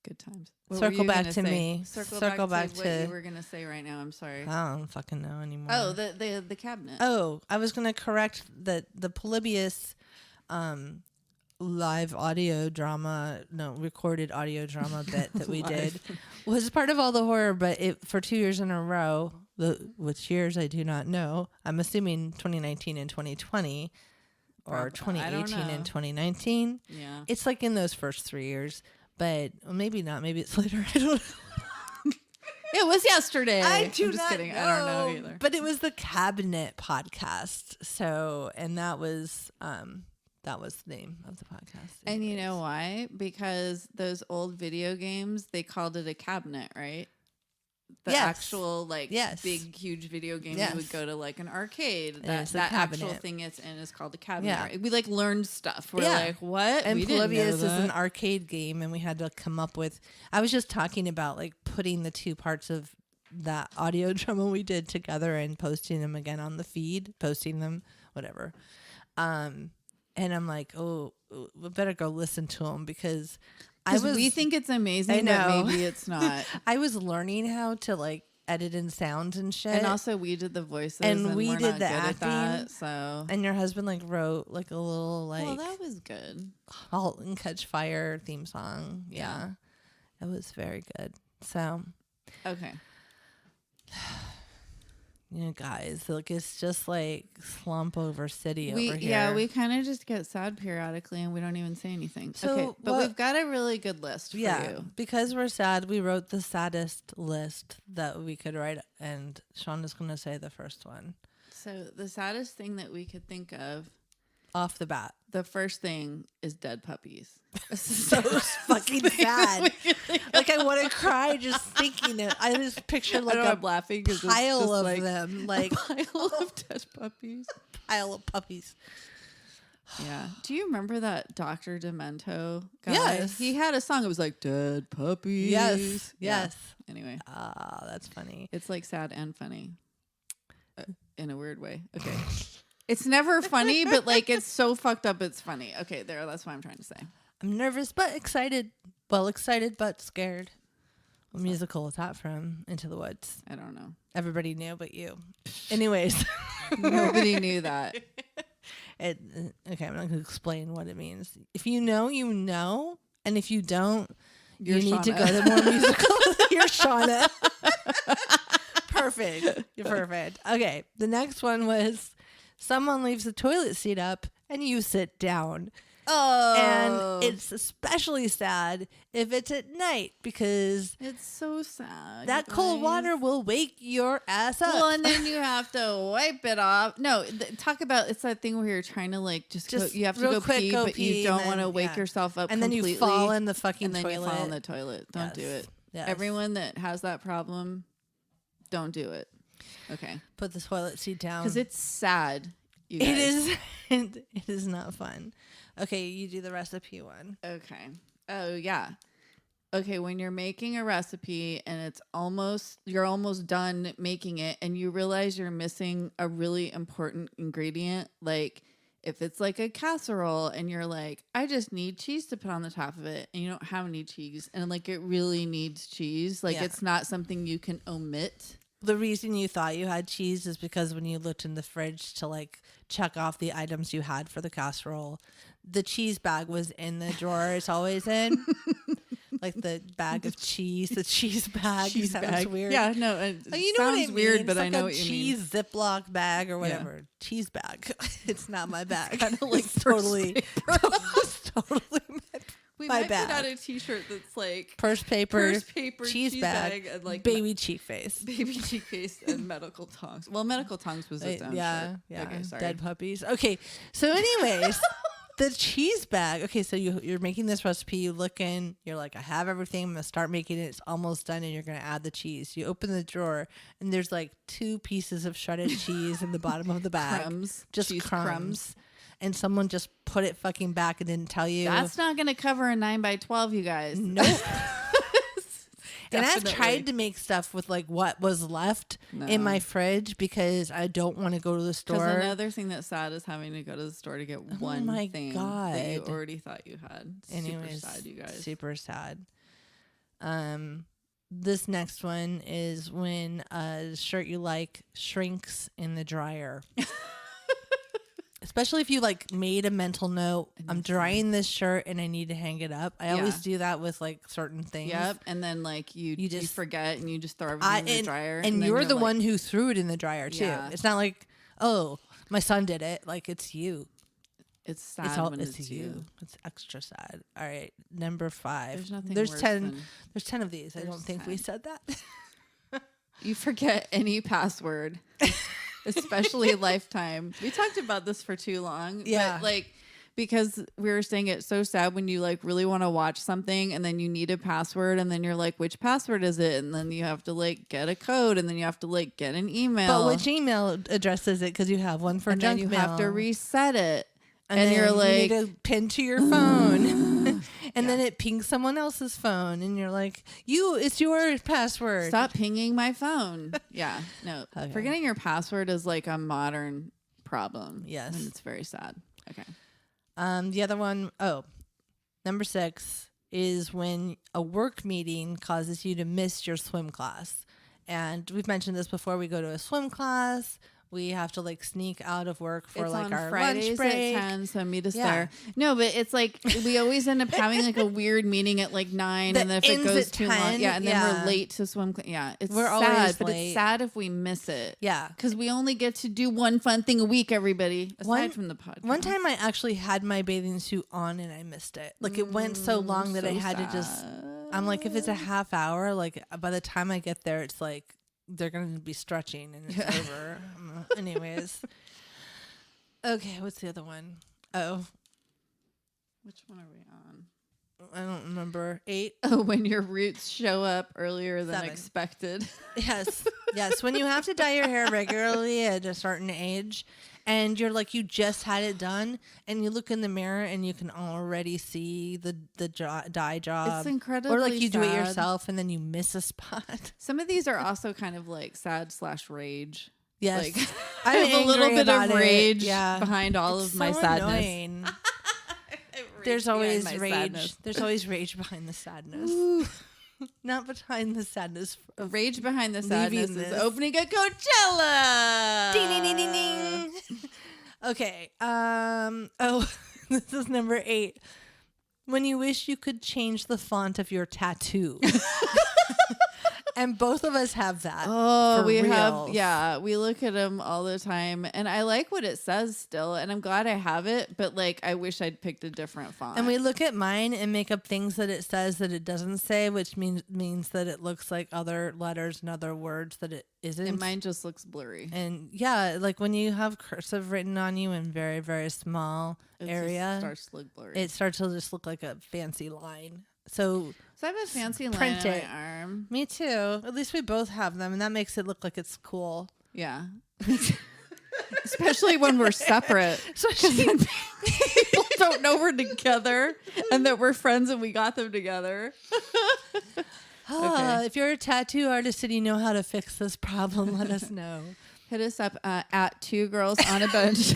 Good times. Circle back to me. Circle back to what you were going to say right now. I'm sorry. I don't fucking know anymore. Oh, the cabinet. Oh, I was going to correct the Polybius recorded audio drama bit that we did was part of all the horror, but for 2 years in a row, which years I do not know. I'm assuming 2019 and 2020 or 2018 and 2019. Yeah. It's like in those first 3 years, but maybe not. Maybe it's later. I don't know. It was yesterday. I'm just kidding. Know. I don't know either. But it was the Cabinet podcast. So, and that was the name of the podcast. And you know why? Because those old video games, they called it a cabinet, right? The actual big huge video game you would go to like an arcade. That actual thing it's in is called a cabinet. Yeah. Right? We like learned stuff. We're like, what? And we Polybius didn't know is an arcade game, and we had to come up with. I was just talking about like putting the two parts of that audio drama we did together and posting them again on the feed, whatever. And I'm like, we better go listen to them because we think it's amazing, but maybe it's not. I was learning how to like edit in sounds and shit. And also we did the voices and we did the acting. At that, so and your husband like wrote like a little like well, that was good. Halt and Catch Fire theme song. Yeah. It was very good. So okay. You know, guys, like it's just like slump over city over here. Yeah, we kind of just get sad periodically and we don't even say anything. So okay, but we've got a really good list for you. Because we're sad, we wrote the saddest list that we could write, and Shauna's going to say the first one. So the saddest thing that we could think of off the bat, the first thing is dead puppies. So fucking sad. Like I want to cry just thinking it. I just picture like I'm laughing pile of like them, like a pile of dead puppies. Pile of puppies. Yeah. Do you remember that Dr. Demento guy? Yes. He had a song. It was like dead puppies. Yes. Yeah. Yes. Anyway. That's funny. It's like sad and funny in a weird way. Okay. It's never funny, but like it's so fucked up it's funny. Okay, that's what I'm trying to say. I'm nervous but excited. Well, excited but scared. What musical is that from? Into the Woods. I don't know. Everybody knew but you. Anyways. Nobody knew that. Okay, I'm not going to explain what it means. If you know, you know. And if you don't, you need to go to more musicals. You're Shauna. Perfect. You're perfect. Okay, the next one was someone leaves the toilet seat up and you sit down. Oh. And it's especially sad if it's at night because it's so sad. that cold water will wake your ass up. Well, and then you have to wipe it off. No, talk about it's that thing where you're trying to like just go, you have to real go quick, pee, but you don't want to wake yeah. yourself up and completely. then you fall in the fucking and then toilet. you fall in the toilet. Don't do it. Yes. Everyone that has that problem, don't do it. Okay. Put the toilet seat down. Because it's sad. You guys. It is. It is not fun. Okay, you do the recipe one. Okay. Oh yeah. Okay, when you're making a recipe and you're almost done making it and you realize you're missing a really important ingredient, like if it's like a casserole and you're like, I just need cheese to put on the top of it and you don't have any cheese and like it really needs cheese, like it's not something you can omit. The reason you thought you had cheese is because when you looked in the fridge to like check off the items you had for the casserole, the cheese bag was in the drawer it's always in. Like the bag of cheese, the cheese bag. Cheese sounds bag. weird. Yeah, no, it you know sounds what I mean? weird, but it's I like know a what you mean. cheese Ziploc bag or whatever. Yeah. Cheese bag. It's not my bag. Kind of like totally, totally we my might bag. put out a T-shirt that's like purse paper, cheese bag, and like baby cheek face, baby cheek face, and medical tongs. Well, medical tongs was its own yeah, shirt. yeah. Okay, sorry. Dead puppies. Okay, so anyways. The cheese bag. Okay, so you're making this recipe. You look in. You're like, I have everything. I'm gonna start making it. It's almost done, and you're gonna add the cheese. You open the drawer, and there's like 2 pieces of shredded cheese in the bottom of the bag. Crumbs, just cheese crumbs. And someone just put it fucking back and didn't tell you. That's not gonna cover a 9x12, you guys. Nope. And I've Definitely. tried to make stuff with like what was left in my fridge because I don't want to go to the store. Because another thing that's sad is having to go to the store to get one my thing God. that you already thought you had. Anyways, super sad, you guys. Super sad. This next one is when a shirt you like shrinks in the dryer. Especially if you like made a mental note, I'm drying this shirt and I need to hang it up. I always do that with like certain things. Yep. And then like you just forget and you just throw everything in the dryer. And then you're the like, one who threw it in the dryer too. Yeah. It's not like, oh, my son did it. Like it's you. It's sad when it's you. It's extra sad. All right, number 5. There's nothing There's worse 10. than- There's 10 of these. I There's don't think 10. we said that. You forget any password, especially Lifetime. We talked about this for too long. Yeah. But like, because we were saying it's so sad when you like really want to watch something and then you need a password and then you're like, which password is it? And then you have to like get a code and then you have to like get an email. But which email address is it? Because you have one for and junk then you mail. have to reset it. And then you're like, you need to pin to your phone. And then it pings someone else's phone. And you're like, it's your password. stop pinging my phone. Yeah. No. Okay. Forgetting your password is like a modern problem. Yes. And it's very sad. Okay. The other one, number 6 is when a work meeting causes you to miss your swim class. And we've mentioned this before. We go to a swim class. We have to like sneak out of work for It's like on our Fridays lunch break. at 10, so meet us Yeah. there. No, but it's like we always end up having like a weird meeting at like 9, That and then if it ends goes at too 10, long, and then yeah. we're late to swim. Yeah, it's We're sad, always but late. it's sad if we miss it. Yeah. Because we only get to do one fun thing a week, everybody, aside from the podcast. One time I actually had my bathing suit on and I missed it. Like it went so long that I had to just, I'm like, if it's a half hour, like by the time I get there, it's like, they're going to be stretching and it's over. Anyways. Okay, what's the other one? Oh. Which one are we on? I don't remember. 8? Oh, when your roots show up earlier than 7. expected. Yes. Yes. When you have to dye your hair regularly at a certain age and you're like, you just had it done and you look in the mirror and you can already see the dye job. It's incredibly Or like you do it sad. yourself and then you miss a spot. Some of these are also kind of like sad/rage. Yes. Like, I'm I have a little angry bit of about it. rage Yeah. behind all It's of my so sadness. annoying. There's always rage. There's always rage behind the sadness. Not behind the sadness. Rage behind the Leaving sadness is this. opening a Coachella. Ding, ding, ding, ding, ding. Okay. This is number 8. When you wish you could change the font of your tattoo. And both of us have that. Oh, for we have, reals. yeah, we look at them all the time, and I like what it says still, and I'm glad I have it, but like, I wish I'd picked a different font. And we look at mine and make up things that it says that it doesn't say, which means that it looks like other letters and other words that it isn't. And mine just looks blurry. And yeah, like when you have cursive written on you in very, very small area, starts to look blurry. it starts to just look like a fancy line. So I have a fancy line print on it. my arm. Me too. At least we both have them, and that makes it look like it's cool. Yeah. Especially when we're separate. Especially People don't know we're together and that we're friends and we got them together. Okay. If you're a tattoo artist and you know how to fix this problem, let us know. Hit us up at 2 Girls on a Bench.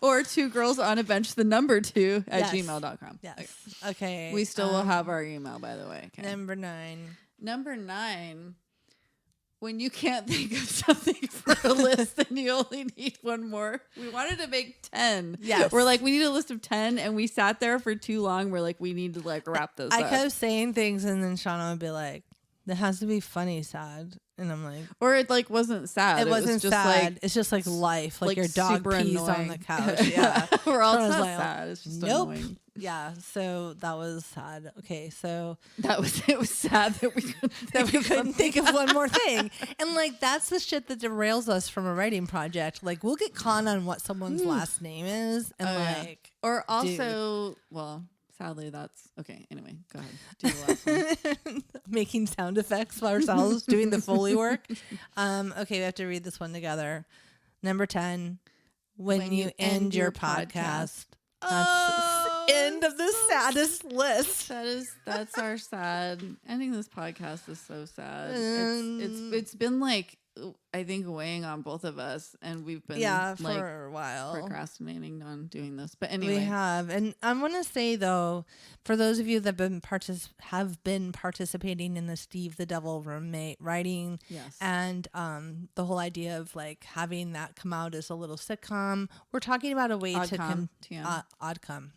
Or 2 Girls on a Bench, the number 2 at gmail.com. Yes. Okay. We still will have our email, by the way. Okay. Number 9. Number 9. When you can't think of something for a list and you only need one more. We wanted to make 10. Yes. We're like, we need a list of 10, and we sat there for too long. We're like, we need to like wrap this I up. kept saying things, and then Shauna would be like, "That has to be funny, sad," and I'm like, Or it like wasn't sad. "It wasn't was just sad. like, it's just like life. Like your dog super pees annoying. on the couch." Yeah, We're all Shauna's not like, sad. It's just nope. annoying. Yeah, so that was sad. Okay, so It was sad that we couldn't think of one more thing. And like that's the shit that derails us from a writing project. Like we'll get caught on what someone's last name is, and like or also, well, sadly that's okay. Anyway, go ahead. Do the last one. making sound effects for ourselves, doing the Foley work. Okay, we have to read this one together. Number 10. When you end your podcast. That's the end of the saddest list. That's our sad ending. This podcast is so sad. It's been like, I think, weighing on both of us, and we've been like for a while procrastinating on doing this. But anyway, we have. And I want to say though, for those of you that have been participating in the Steve the Devil roommate writing, yes, and the whole idea of like having that come out as a little sitcom, we're talking about a way Oddcom.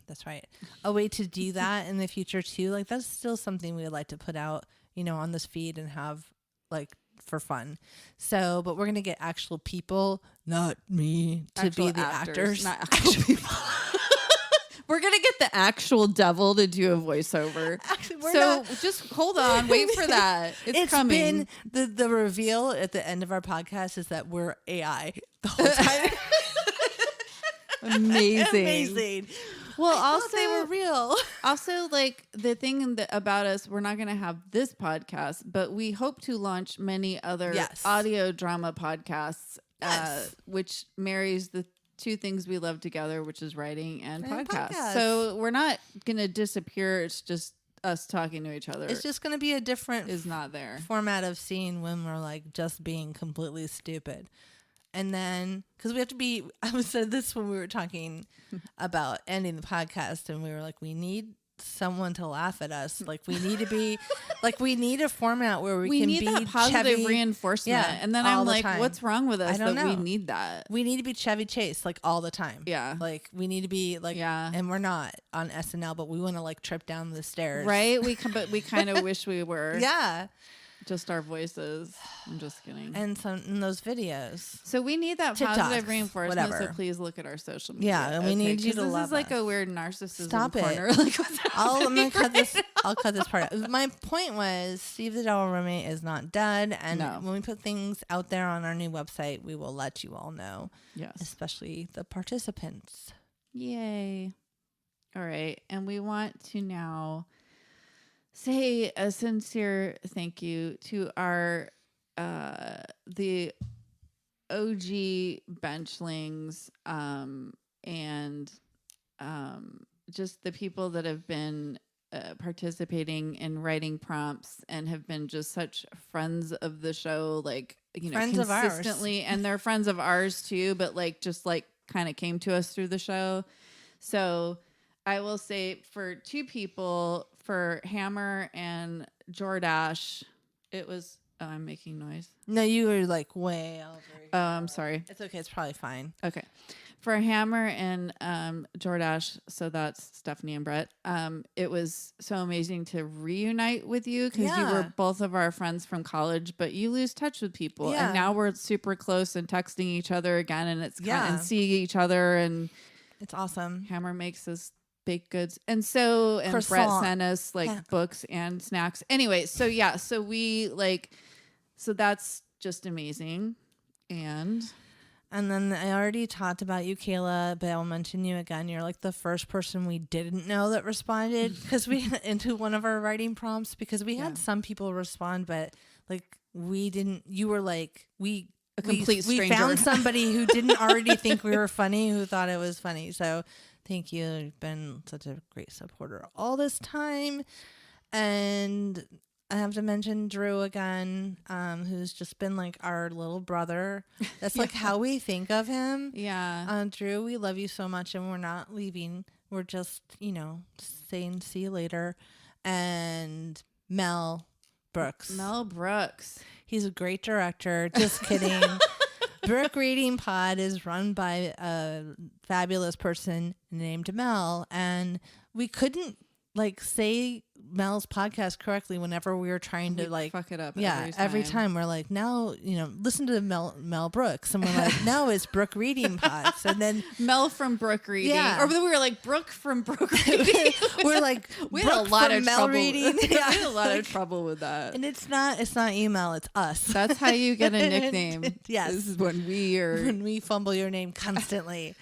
That's right, a way to do that in the future too. Like that's still something we would like to put out, on this feed and have like for fun. So, but we're going to get actual people, not me, to be the actors. Not actual people. We're going to get the actual devil to do a voiceover. Actually, just hold on. Wait for that. It's coming. Been the reveal at the end of our podcast is that we're AI the whole time. Amazing. Well, also they were real. Also, like the thing about us, we're not going to have this podcast, but we hope to launch many other audio drama podcasts, which marries the two things we love together, which is writing and podcasts. So we're not going to disappear. It's just us talking to each other. It's just going to be a different is not there format of scene when we're like just being completely stupid. And then, because we have to be, I said this when we were talking about ending the podcast, and we were like, we need someone to laugh at us. Like, we need to be, like, we need a format where we can need be that positive reinforcement. Yeah, and then I'm like, what's wrong with us that we need that? We need to be Chevy Chase, like, all the time. Yeah. Like, we need to be, like, and we're not on SNL, but we want to, like, trip down the stairs. Right? But we kind of wish we were. Yeah. Just our voices. I'm just kidding. And some in those videos. So we need that TikToks, positive reinforcement. whatever. So please look at our social media. Yeah, and we need you to love us. This is like a weird narcissism Stop corner. it. Like, what's I'm gonna cut right this. I'll cut this part out. My point was, Steve the Devil Roommate is not dead, and when we put things out there on our new website, we will let you all know. Yes, especially the participants. Yay! All right, and we want to now say a sincere thank you to our the OG benchlings and just the people that have been participating in writing prompts and have been just such friends of the show, like, friends consistently, and they're friends of ours too, but like just like kind of came to us through the show. So I will say for two people, for Hammer and Jordash, it was. Oh, I'm making noise. No, you were like way over. Oh, I'm sorry. It's okay. It's probably fine. Okay. For Hammer and Jordash, so that's Stephanie and Brett, it was so amazing to reunite with you because you were both of our friends from college, but you lose touch with people. Yeah. And now we're super close and texting each other again, and it's and seeing each other. And it's awesome. Hammer makes us baked goods. And Brett sent us books and snacks. Anyway, so that's just amazing. And then I already talked about you, Kayla, but I'll mention you again. You're like the first person we didn't know that responded because we into one of our writing prompts because we had some people respond, but like we didn't. You were like we found somebody who didn't already think we were funny, who thought it was funny. So thank you. You've been such a great supporter all this time, and I have to mention Drew again, who's just been like our little brother. That's like how we think of him. Yeah. Drew, we love you so much and we're not leaving. We're just, saying see you later. And Mel Brooks. He's a great director. Just kidding. Brook Reading Pod is run by a fabulous person named Mel. And we couldn't say Mel's podcast correctly whenever we were trying to fuck it up. Every time we're like, now listen to Mel Brooks, and we're like, no, it's Brook Reading Pods, and then Mel from Brook Reading, or we were like Brooke from Brook Reading. We're like we had a lot of Mel trouble. Reading. We had a lot of trouble with that, and it's not email, it's us. That's how you get a nickname. Yes, this is when we fumble your name constantly.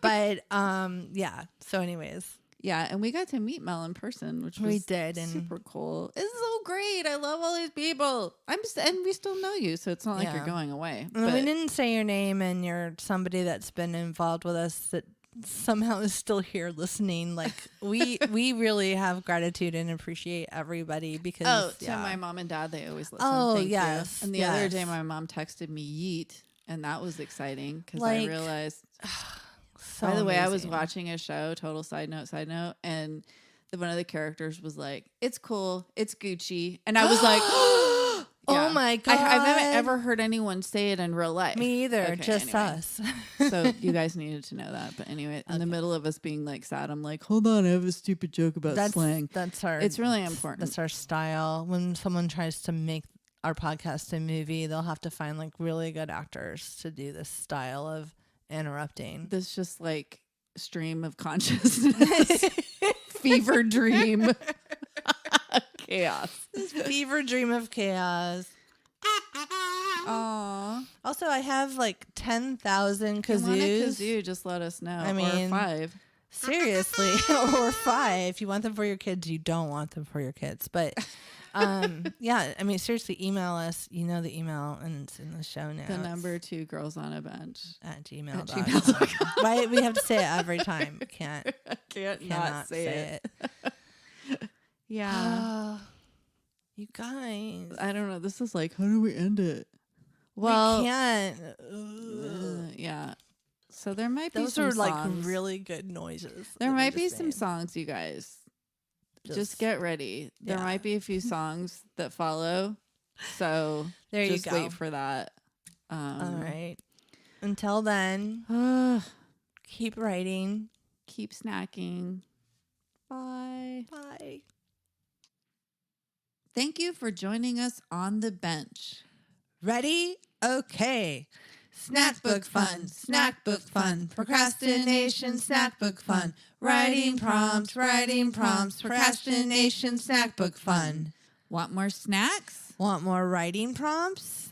But so anyways. Yeah, and we got to meet Mel in person, which was super cool. It's so great. I love all these people. And we still know you, so it's not like you're going away. But we didn't say your name, and you're somebody that's been involved with us that somehow is still here listening. Like we really have gratitude and appreciate everybody because to my mom and dad, they always listen. Oh, Thank yes. you. And the other day, my mom texted me "yeet," and that was exciting because I realized. So By the way, amazing. I was watching a show, total side note, and one of the characters was like, "It's cool, it's Gucci," and I was like, "Oh my god!" I haven't ever heard anyone say it in real life. Me either, just us. So you guys needed to know that. But anyway, in the middle of us being like sad, I'm like, "Hold on, I have a stupid joke about slang." It's really important. That's our style. When someone tries to make our podcast a movie, they'll have to find like really good actors to do this style of interrupting. This just like stream of consciousness, fever dream, chaos. This fever dream of chaos. Aww. Also, I have like 10,000 kazoos. Kazoo, just let us know. I mean, or 5. Seriously, or 5. If you want them for your kids, you don't want them for your kids. But I mean, seriously, email us. You know the email, and it's in the show notes. The number 2 girls on a bench at gmail.com. Why we have to say it every time? Can't not say it. Yeah. You guys. I don't know. This is like, how do we end it? Well, we can't. Yeah. So there might be those some are songs. like really good noises. There might be some songs, you guys. Just get ready. There might be a few songs that follow. So there you go. Just wait for that. All right. Until then, keep writing. Keep snacking. Bye. Bye. Thank you for joining us on the bench. Ready? Okay. Snack book fun, procrastination, snack book fun, writing prompts, procrastination, snack book fun. Want more snacks? Want more writing prompts?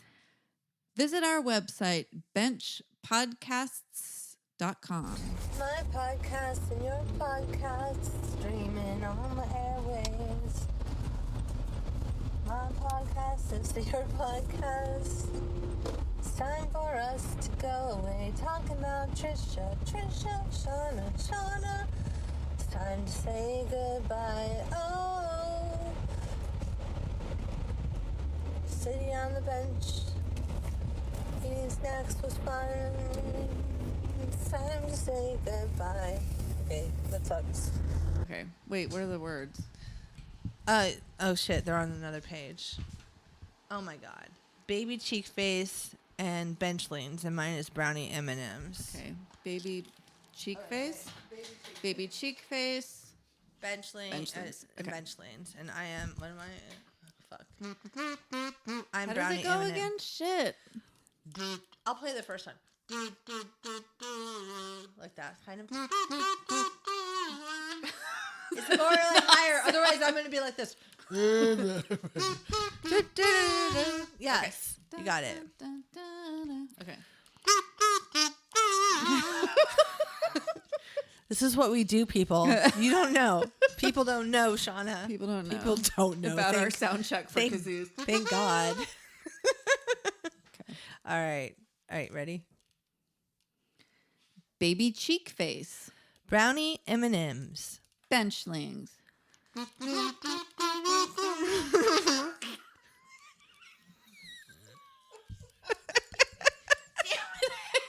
Visit our website, benchpodcasts.com. My podcast and your podcast streaming on the airwaves. My podcast is your podcast. It's time for us to go away talking about Trisha, Shauna. It's time to say goodbye. Oh, sitting on the bench, eating snacks was fun. It's time to say goodbye. Okay, that sucks. Okay, wait, what are the words? Oh shit, they're on another page. Oh my god. Baby cheek face and benchlings, and mine is brownie M&Ms. Okay. Baby cheek face. Baby cheek face. Benchlings. Okay. Benchlings. And I am, what am I? Fuck. I'm How does brownie it go M&M. again? Shit. I'll play the first one. Like that, kind of. It's more like higher. Otherwise, I'm going to be like this. Yes. You got it. Okay. This is what we do, people. You don't know. People don't know, Shauna. People don't know. People don't know. About our sound check for kazoos. Thank God. Okay. All right. Ready? Baby cheek face. Brownie M&Ms. Benchlings. I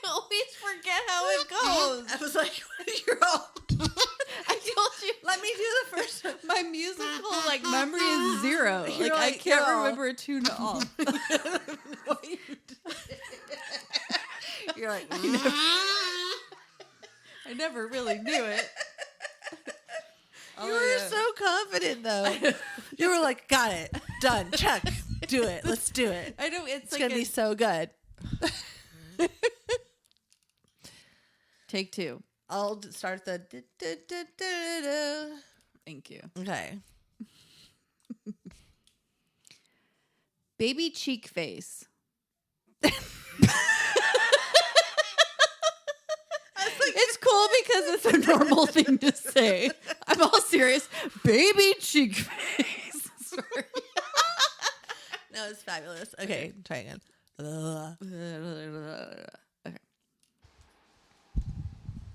always forget how it goes. I was like, you're all... I told you. Let me do the first one. My musical memory is zero. You're I like, can't you're all- remember a tune at all. What you did. You're like, I never really knew it. you were so confident though. You were like, got it, done, check, do it, let's do it. I know It's gonna be so good. Take two. I'll start the. Thank you. Okay. Baby cheek face. It's cool because it's a normal thing to say. I'm all serious. Baby cheek face. Sorry. No, it's fabulous. Okay, try again. Okay.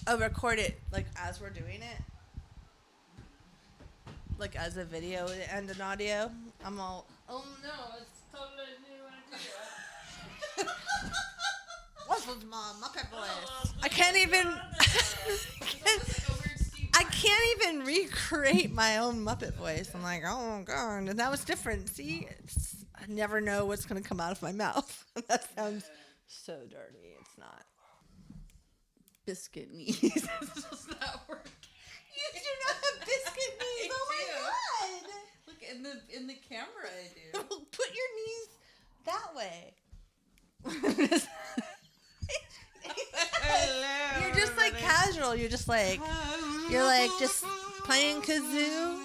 Oh, record it like as we're doing it, like as a video and an audio. I'm all. Oh no, it's totally new idea. What was my Muppet voice? I can't even. I can't even recreate my own Muppet voice. I'm like, oh god, and that was different. See, I never know what's gonna come out of my mouth. That sounds so dirty. It's not. Biscuit knees. It's just not working. You do not have biscuit knees. Oh my god! Look in the camera, I do. Put your knees that way. You're just like casual. You're just like just playing kazoo,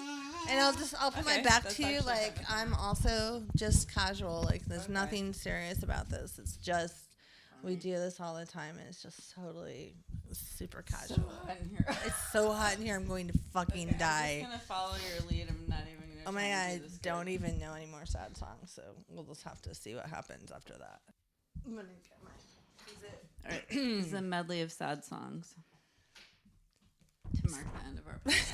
and I'll put my back to you like I'm also just casual. Like there's nothing serious about this. It's just we do this all the time, and it's just totally super casual. It's so hot in here. I'm going to fucking die. I'm just gonna follow your lead. I'm not even gonna. Oh my god, I don't even know any more sad songs, so we'll just have to see what happens after that. I'm gonna get my. All right, this is a medley of sad songs to mark the end of our podcast.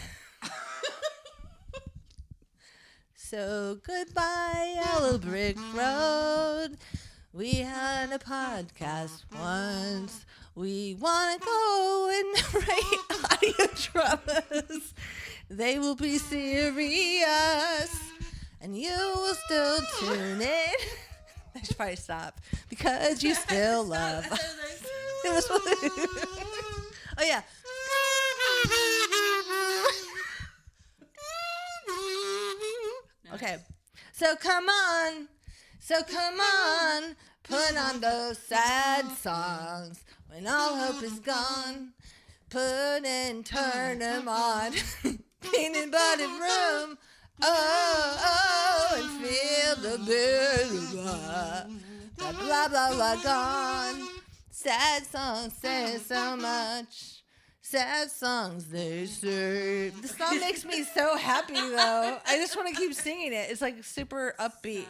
So goodbye, Yellow Brick Road. We had a podcast once. We want to go and write audio dramas. They will be serious, and you will still tune in. I should probably stop because you still love. It was. Oh yeah. Okay. So come on, put on those sad songs when all hope is gone. Put and turn them on, painted body room. Oh, and feel the blah blah blah blah gone. Sad songs say so much. Sad songs they say. The song makes me so happy though. I just want to keep singing it. It's like super upbeat.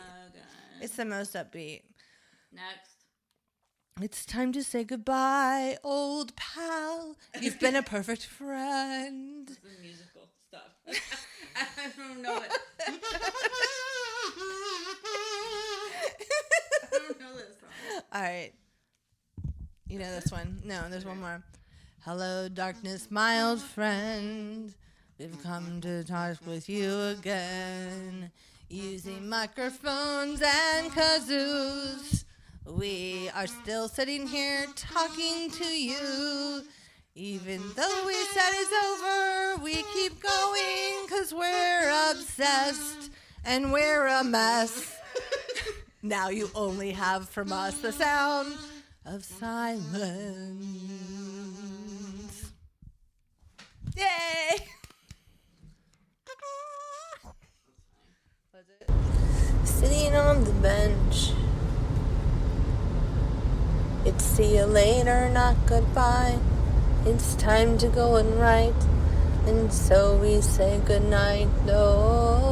It's the most upbeat. Next. It's time to say goodbye, old pal. You've been a perfect friend. This is musical stuff. I don't know it. I don't know this song. All right. You know this one? No, there's one more. Hello, darkness, my old friend. We've come to talk with you again. Using microphones and kazoos. we are still sitting here talking to you. Even though we said it's over, we keep going 'cause we're obsessed and we're a mess. Now you only have from us the sound of silence. Yay! Sitting on the bench. It's see you later, not goodbye. It's time to go and write. And so we say goodnight. No.